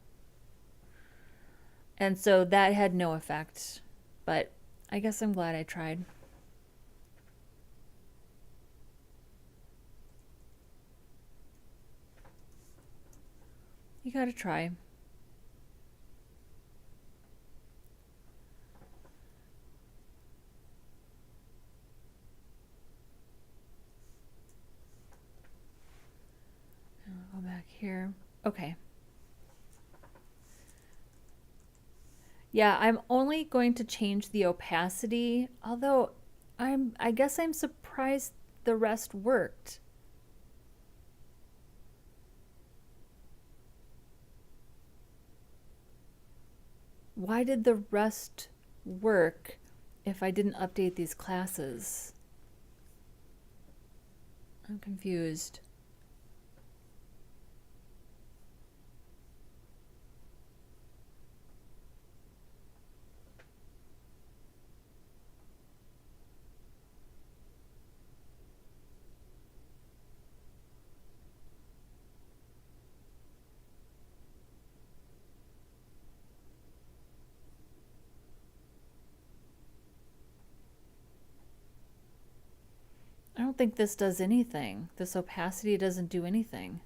And so that had no effect, but I guess I'm glad I tried. You gotta try. I'll go back here. Okay. Yeah, I'm only going to change the opacity, although I guess I'm surprised the rest worked. Why did the rest work if I didn't update these classes? I'm confused. I don't think this does anything. This opacity doesn't do anything.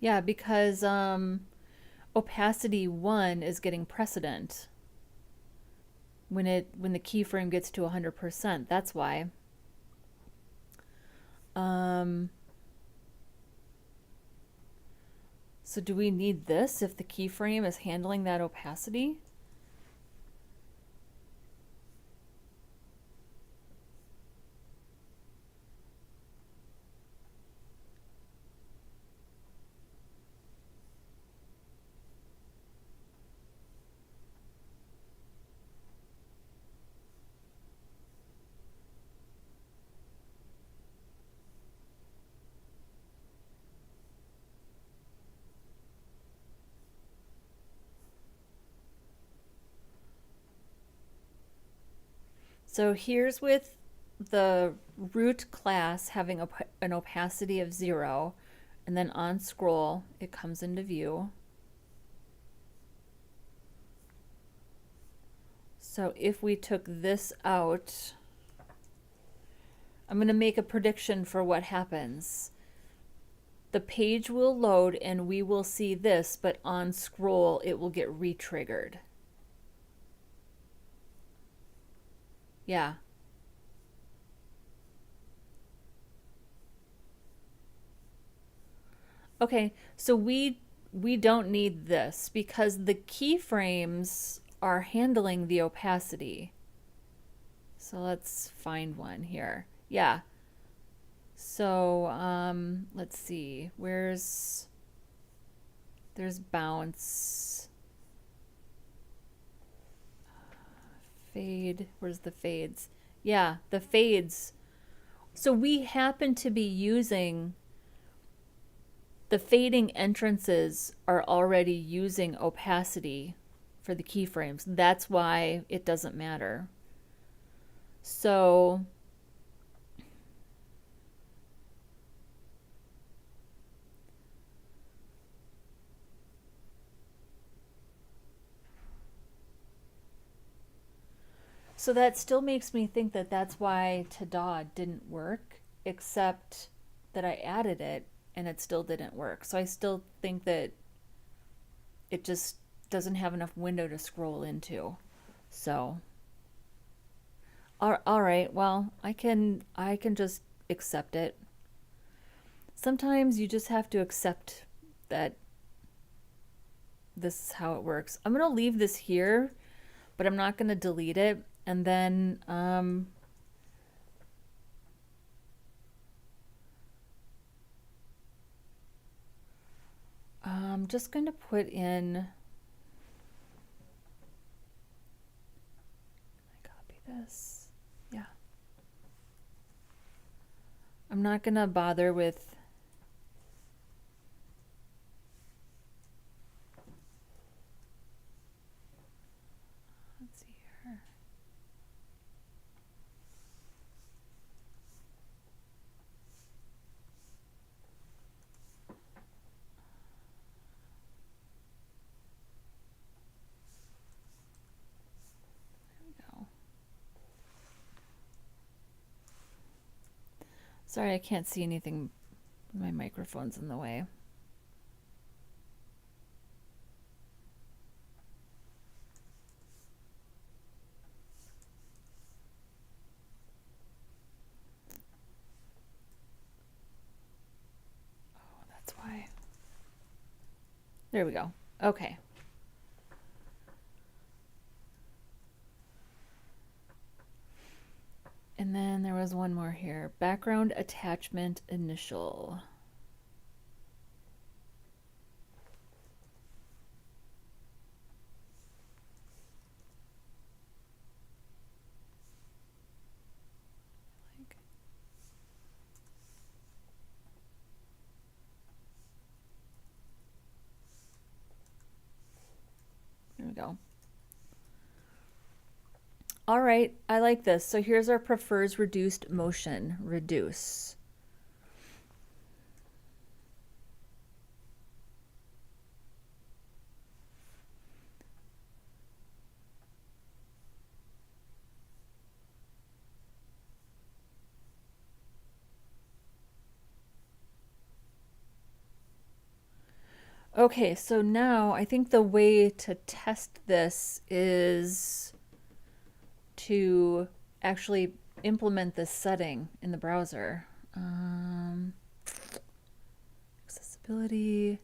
Yeah, because opacity 1 is getting precedent when the keyframe gets to 100%. That's why. Um, so do we need this if the keyframe is handling that opacity? So here's with the root class having an opacity of 0, and then on scroll it comes into view. So if we took this out, I'm going to make a prediction for what happens. The page will load and we will see this, but on scroll it will get re-triggered. Yeah. Okay, so we don't need this because the keyframes are handling the opacity. So let's find one here. Yeah. So let's see. There's bounce, fade. Where's the fades? Yeah, the fades. So we happen to be using the fading entrances are already using opacity for the keyframes. That's why it doesn't matter. So so that still makes me think that that's why ta-da didn't work, except that I added it and it still didn't work. So I still think that it just doesn't have enough window to scroll into. So all right, well, I can just accept it. Sometimes you just have to accept that this is how it works. I'm going to leave this here, but I'm not going to delete it. And then I'm just going to put in, I copy this. Yeah. I'm not going to bother with, let's see here. There we go. Sorry, I can't see anything. My microphone's in the way. Oh, that's why. There we go. Okay. And then there was one more here. Background attachment initial. There we go. All right, I like this. So here's our prefers reduced motion, reduce. Okay, so now I think the way to test this is to actually implement this setting in the browser. Accessibility.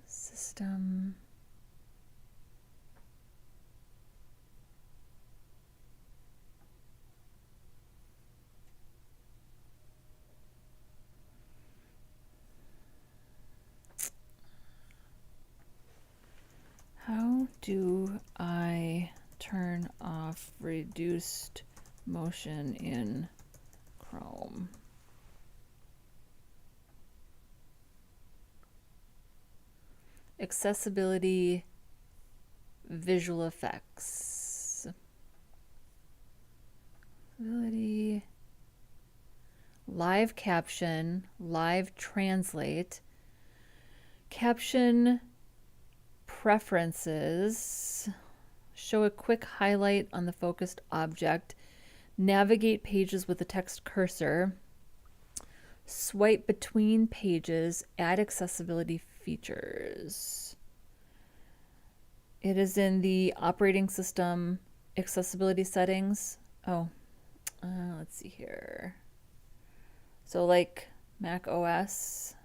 System. How do I turn off reduced motion in Chrome? Accessibility, visual effects. Accessibility, live caption, live translate, caption preferences, show a quick highlight on the focused object, navigate pages with the text cursor, Swipe between pages, add accessibility features. It is in the operating system accessibility settings. Oh, let's see here. So like Mac OS.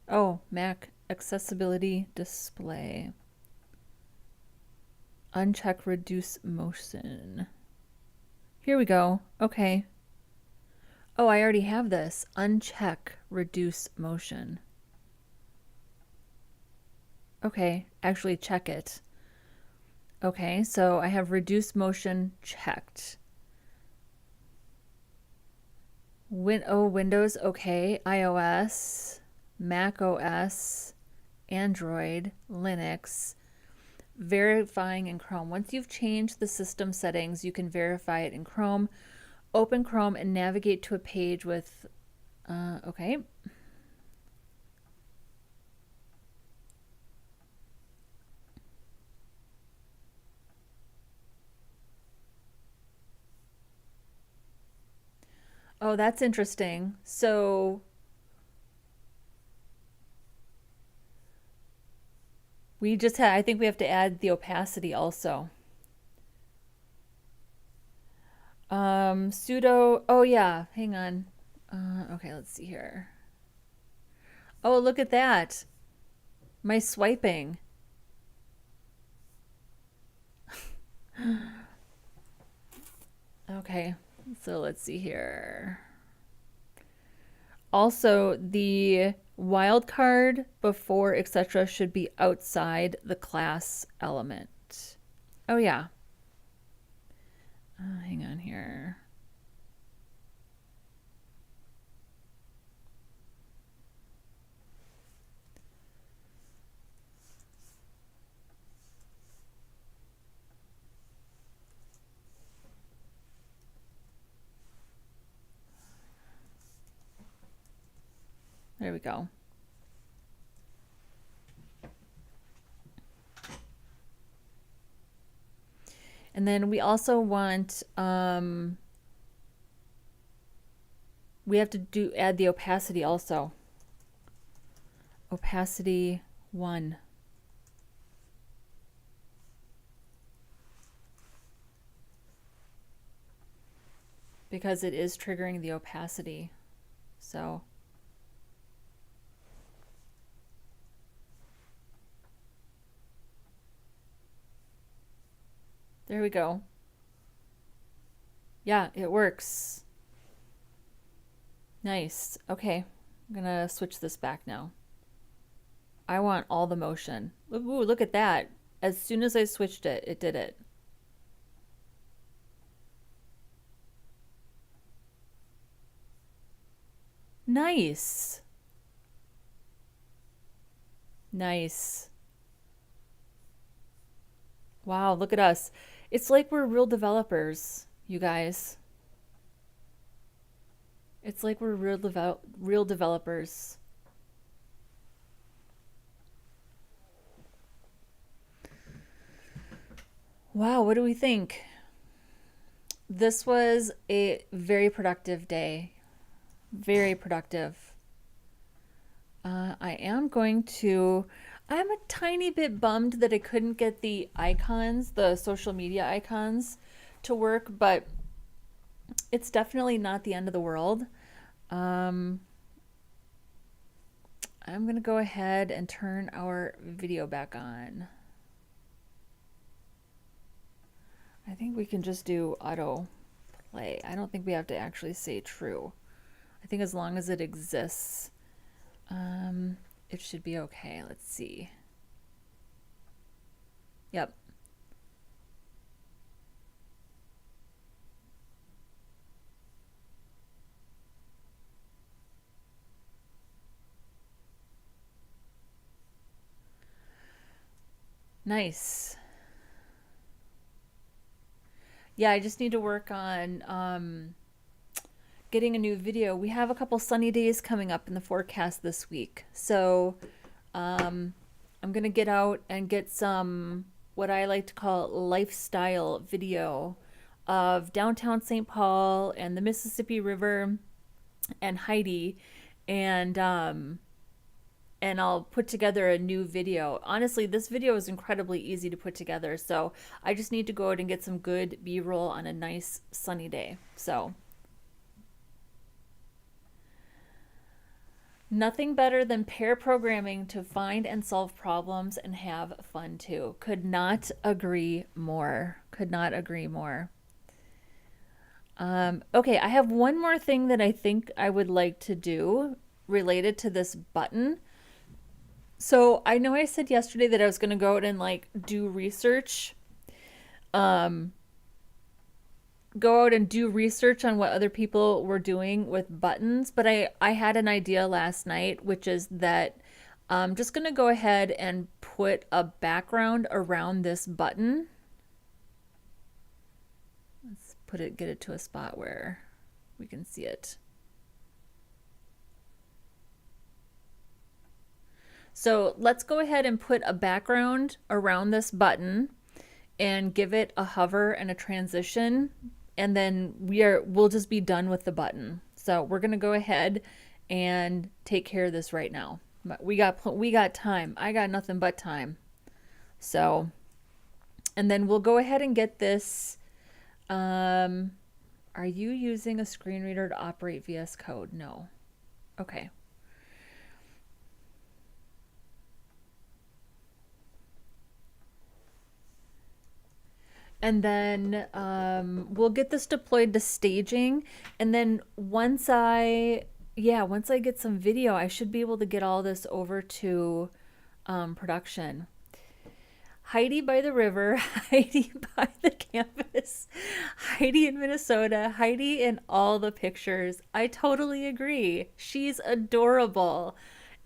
Oh, Mac accessibility display. Uncheck reduce motion. Here we go. Okay. Oh, I already have this. Uncheck reduce motion. Okay, actually check it. Okay, so I have reduce motion checked. Windows, okay. iOS, Mac OS, Android, Linux. Verifying in Chrome. Once you've changed the system settings, you can verify it in Chrome. Open Chrome and navigate to a page with, okay. Oh, that's interesting. So we just had, I think we have to add the opacity also. Sudo, oh yeah, hang on. Okay, let's see here. Oh, look at that. My swiping. Okay, so let's see here. Also, the wildcard before etc. should be outside the class element. Oh yeah. Hang on here. There we go. And then we also want, we have to add the opacity also. Opacity 1. Because it is triggering the opacity. So there we go. Yeah, it works. Nice. Okay, I'm gonna switch this back now. I want all the motion. Ooh, look at that. As soon as I switched it, it did it. Nice. Nice. Wow, look at us. It's like we're real developers, you guys. It's like we're real developers. Wow, what do we think? This was a very productive day. Very productive. I am going to. I'm a tiny bit bummed that I couldn't get the icons, the social media icons, to work, but it's definitely not the end of the world. I'm going to go ahead and turn our video back on. I think we can just do auto play. I don't think we have to actually say true. I think as long as it exists, it should be okay. Let's see. Yep. Nice. Yeah, I just need to work on getting a new video. We have a couple sunny days coming up in the forecast this week. So I'm going to get out and get some what I like to call lifestyle video of downtown St. Paul and the Mississippi River and Heidi, and I'll put together a new video. Honestly, this video is incredibly easy to put together, so I just need to go out and get some good B-roll on a nice sunny day. So nothing better than pair programming to find and solve problems and have fun too. Could not agree more. Could not agree more. Okay, I have one more thing that I think I would like to do related to this button. So I know I said yesterday that I was going to go out and like do research, um, go out and do research on what other people were doing with buttons. But I had an idea last night, which is that I'm just going to go ahead and put a background around this button. Let's get it to a spot where we can see it. So let's go ahead and put a background around this button and give it a hover and a transition, and then we'll just be done with the button. So we're gonna go ahead and take care of this right now. We got time. I got nothing but time. So, and then we'll go ahead and get this. Are you using a screen reader to operate VS Code? No. Okay. And then we'll get this deployed to staging. And then once I get some video, I should be able to get all this over to production. Heidi by the river, Heidi by the campus, Heidi in Minnesota, Heidi in all the pictures. I totally agree. She's adorable.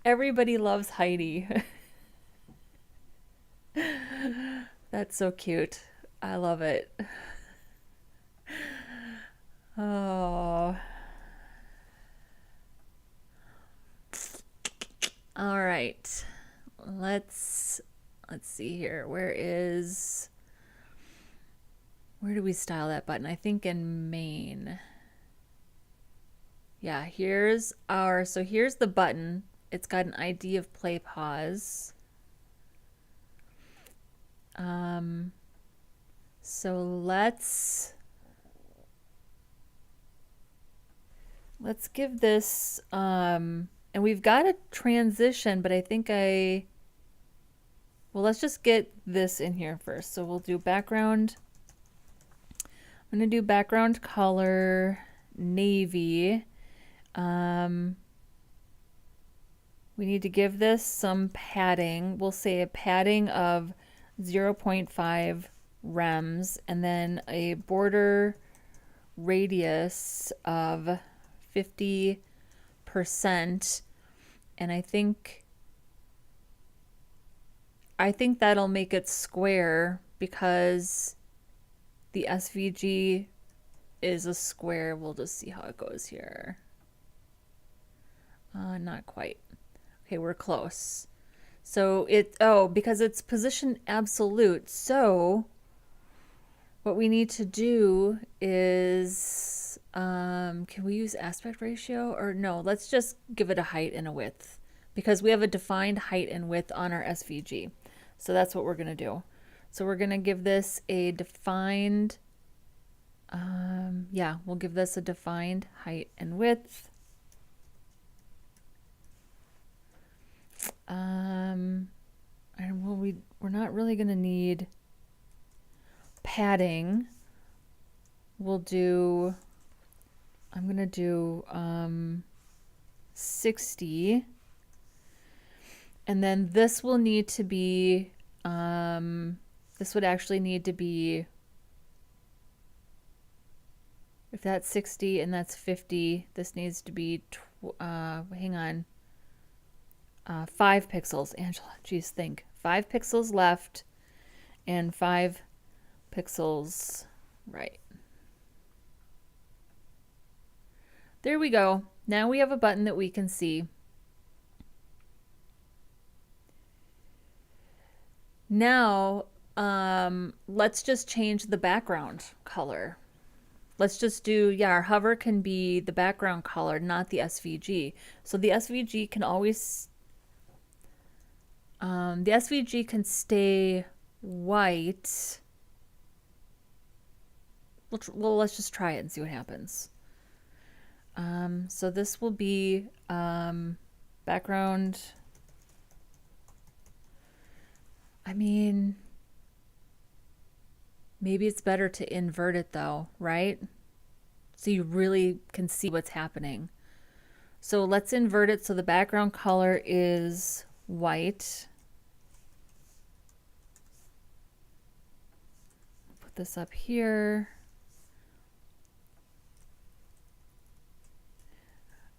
Everybody loves Heidi. That's so cute. I love it. Oh. All right. Let's see here. Where do we style that button? I think in main. Yeah, here's the button. It's got an ID of play pause. So let's give this, and we've got a transition, but I think well, let's just get this in here first. So we'll do background. I'm going to do background color navy. We need to give this some padding. We'll say a padding of 0.5 rems, and then a border radius of 50%. And I think that'll make it square because the SVG is a square. We'll just see how it goes here. Not quite. Okay, we're close. So because it's position absolute. So what we need to do is, can we use aspect ratio or no? Let's just give it a height and a width because we have a defined height and width on our SVG. So that's what we're going to do. So we're going to give this a defined, we'll give this a defined height and width. And we're not really going to need padding. we'll do, I'm going to do 60. And then this will need to be, this would actually need to be, if that's 60 and that's 50, this needs to be, hang on, 5 pixels. Angela, geez, think. 5 pixels left and 5 pixels right. There we go. Now we have a button that we can see. Now, let's just change the background color. Let's just do, yeah, our hover can be the background color, not the SVG. So the SVG can always, the SVG can stay white. Well, let's just try it and see what happens. So this will be background. I mean, maybe it's better to invert it though, right? So you really can see what's happening. So let's invert it so the background color is white. Put this up here.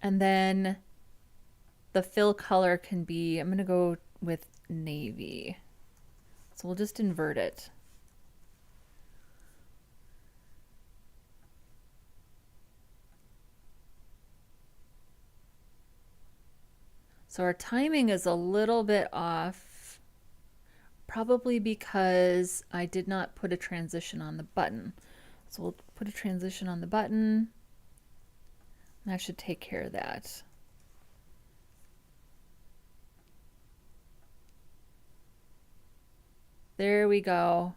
And then the fill color can be, I'm going to go with navy. So we'll just invert it. So our timing is a little bit off, probably because I did not put a transition on the button. So we'll put a transition on the button. That should take care of that. There we go.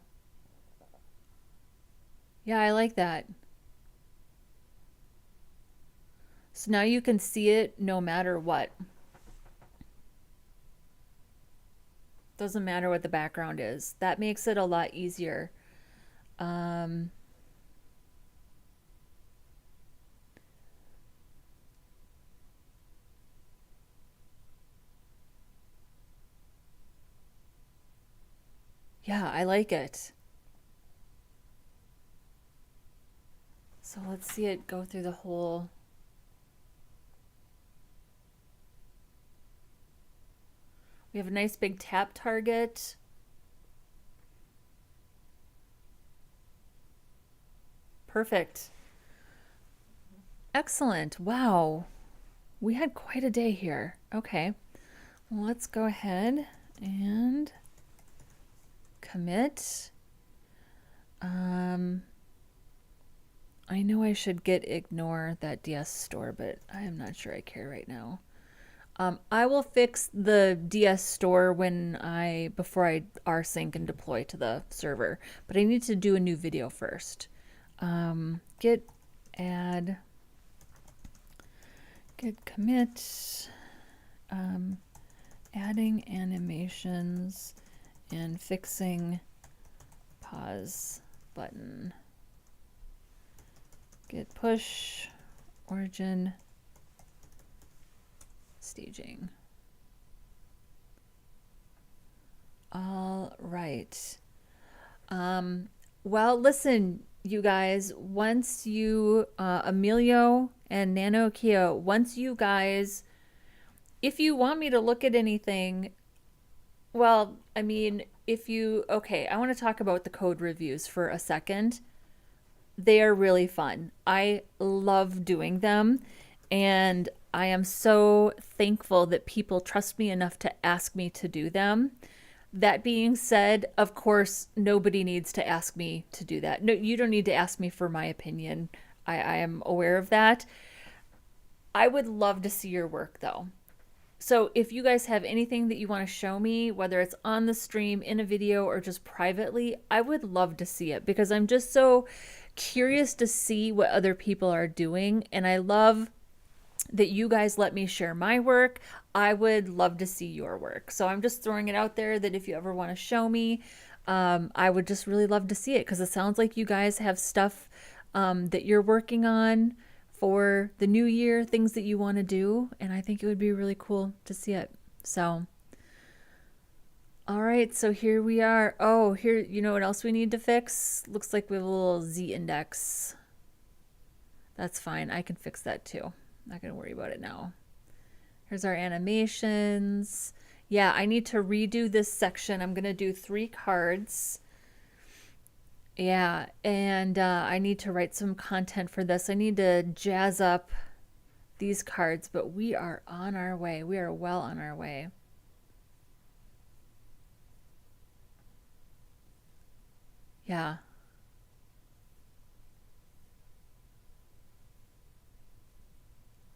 Yeah, I like that. So now you can see it no matter what. Doesn't matter what the background is. That makes it a lot easier. Yeah, I like it. So let's see it go through the whole. We have a nice big tap target. Perfect. Excellent. Wow. We had quite a day here. Okay. Well, let's go ahead and commit. I know I should git ignore that DS store, but I am not sure I care right now. I will fix the DS store before I rsync and deploy to the server, but I need to do a new video first. Git add, git commit, adding animations and fixing pause button. Git push origin staging. All right. Well, listen, you guys, once you, Emilio and Nano Kia, once you guys, if you want me to look at anything, well, I mean, okay, I want to talk about the code reviews for a second. They are really fun. I love doing them, and I am so thankful that people trust me enough to ask me to do them. That being said, of course, nobody needs to ask me to do that. No, you don't need to ask me for my opinion. I am aware of that. I would love to see your work though. So if you guys have anything that you want to show me, whether it's on the stream, in a video, or just privately, I would love to see it because I'm just so curious to see what other people are doing. And I love that you guys let me share my work. I would love to see your work. So I'm just throwing it out there that if you ever want to show me, I would just really love to see it because it sounds like you guys have stuff that you're working on for the new year, things that you want to do. And I think it would be really cool to see it. So, all right, so here we are. Oh, here, you know what else we need to fix? Looks like we have a little Z index. That's fine. I can fix that too. Not going to worry about it now. Here's our animations. Yeah, I need to redo this section. I'm going to do 3 cards. Yeah, and I need to write some content for this. I need to jazz up these cards, but we are on our way. We are well on our way. Yeah.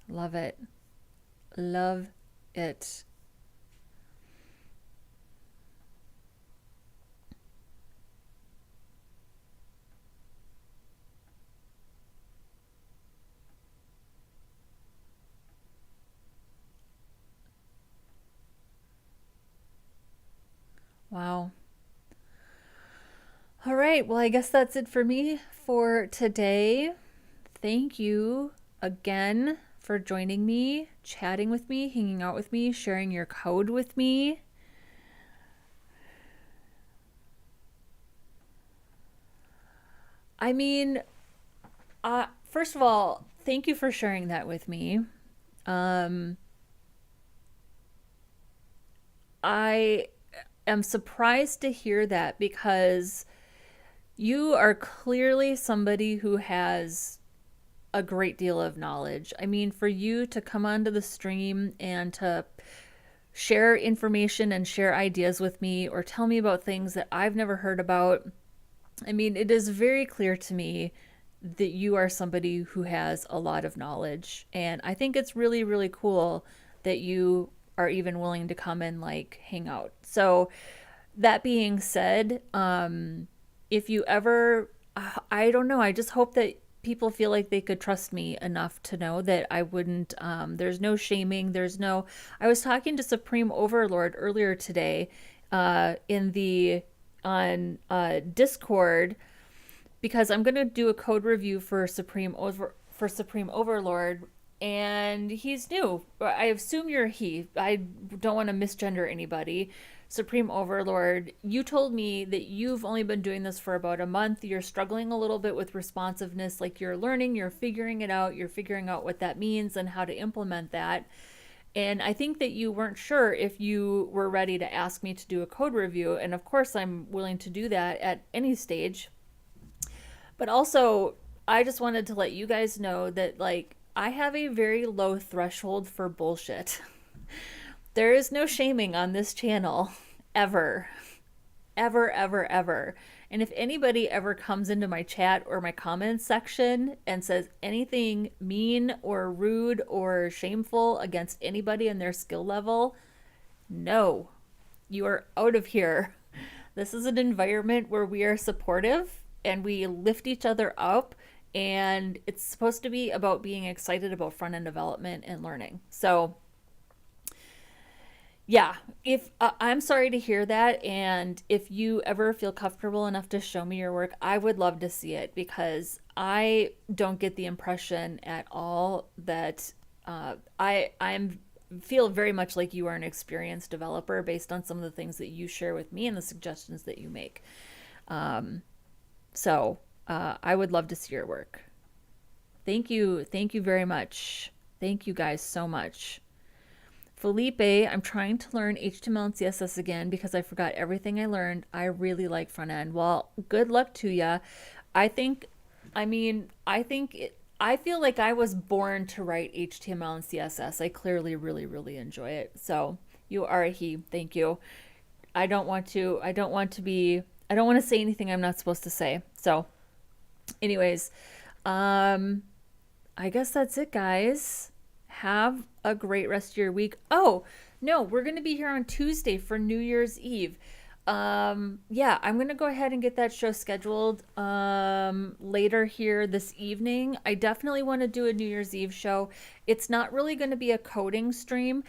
Love it. Love it. Wow. All right. Well, I guess that's it for me for today. Thank you again for joining me, chatting with me, hanging out with me, sharing your code with me. I mean, first of all, thank you for sharing that with me. Um, I am surprised to hear that because you are clearly somebody who has a great deal of knowledge. I mean, for you to come onto the stream and to share information and share ideas with me or tell me about things that I've never heard about, I mean, it is very clear to me that you are somebody who has a lot of knowledge. And I think it's really, really cool that you are even willing to come and like hang out. So, that being said, if you ever, I don't know, I just hope that people feel like they could trust me enough to know that I wouldn't, there's no shaming. There's no, I was talking to Supreme Overlord earlier today in the, on Discord, because I'm going to do a code review for Supreme Overlord, and he's new. I assume you're he. I don't want to misgender anybody. Supreme Overlord, you told me that you've only been doing this for about a month. You're struggling a little bit with responsiveness, like you're learning, you're figuring it out, you're figuring out what that means and how to implement that. And I think that you weren't sure if you were ready to ask me to do a code review. And of course, I'm willing to do that at any stage. But also, I just wanted to let you guys know that, like, I have a very low threshold for bullshit. There is no shaming on this channel, ever. Ever, ever, ever. And if anybody ever comes into my chat or my comments section and says anything mean or rude or shameful against anybody in their skill level, no, you are out of here. This is an environment where we are supportive and we lift each other up, and it's supposed to be about being excited about front end development and learning. So yeah, if I'm sorry to hear that, and if you ever feel comfortable enough to show me your work, I would love to see it, because I don't get the impression at all that I'm feel very much like you are an experienced developer based on some of the things that you share with me and the suggestions that you make. So I would love to see your work. Thank you very much. Thank you guys so much. Felipe, I'm trying to learn HTML and CSS again because I forgot everything I learned. I really like front end. Well, good luck to ya. I think, I feel like I was born to write HTML and CSS. I clearly really, really enjoy it. So you are a he. Thank you. I don't want to say anything I'm not supposed to say. So anyways, I guess that's it, guys. Have a great rest of your week. Oh, no, we're going to be here on Tuesday for New Year's Eve. Yeah, I'm going to go ahead and get that show scheduled later here this evening. I definitely want to do a New Year's Eve show. It's not really going to be a coding stream.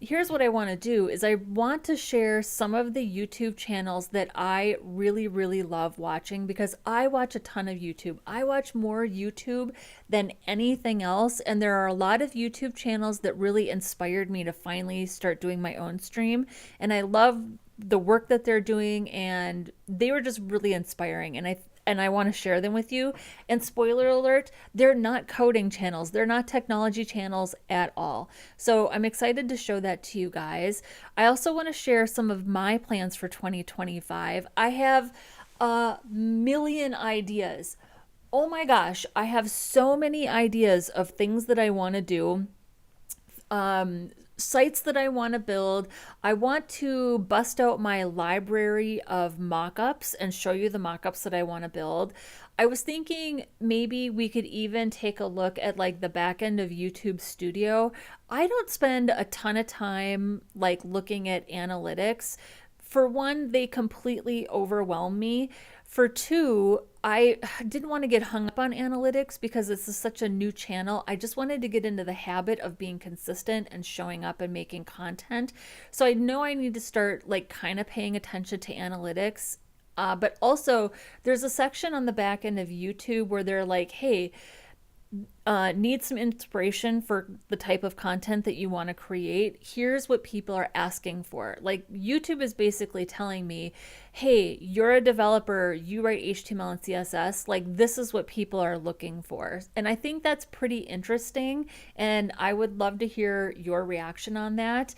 Here's what I want to do is I want to share some of the YouTube channels that I really, really love watching because I watch a ton of YouTube. I watch more YouTube than anything else, and there are a lot of YouTube channels that really inspired me to finally start doing my own stream, and I love the work that they're doing, and they were just really inspiring, and I want to share them with you. And spoiler alert, they're not coding channels. They're not technology channels at all. So I'm excited to show that to you guys. I also want to share some of my plans for 2025. I have a million ideas. Oh my gosh, I have so many ideas of things that I want to do. Sites that I want to build. I want to bust out my library of mock-ups and show you the mock-ups that I want to build. I was thinking maybe we could even take a look at like the back end of YouTube Studio. I don't spend a ton of time like looking at analytics. For one, they completely overwhelm me. For two, I didn't want to get hung up on analytics because this is such a new channel. I just wanted to get into the habit of being consistent and showing up and making content. So I know I need to start like kind of paying attention to analytics. But also, there's a section on the back end of YouTube where they're like, hey, need some inspiration for the type of content that you want to create. Here's what people are asking for. Like YouTube is basically telling me, hey, you're a developer, you write HTML and CSS, like this is what people are looking for. And I think that's pretty interesting, and I would love to hear your reaction on that.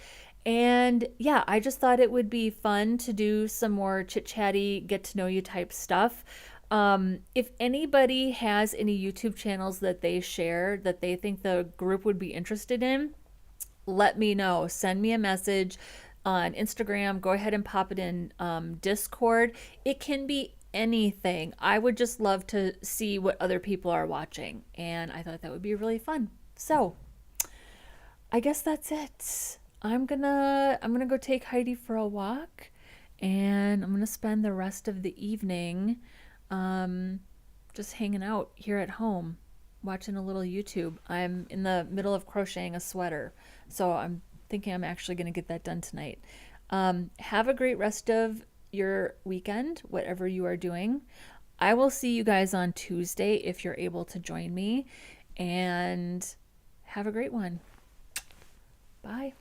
And yeah, I just thought it would be fun to do some more chit-chatty, get to know you type stuff. If anybody has any YouTube channels that they share that they think the group would be interested in, let me know. Send me a message on Instagram. Go ahead and pop it in Discord. It can be anything. I would just love to see what other people are watching, and I thought that would be really fun. So I guess that's it. I'm gonna go take Heidi for a walk, and I'm gonna spend the rest of the evening um, just hanging out here at home, watching a little YouTube. I'm in the middle of crocheting a sweater, so I'm thinking I'm actually going to get that done tonight. Have a great rest of your weekend, whatever you are doing. I will see you guys on Tuesday if you're able to join me, and have a great one. Bye.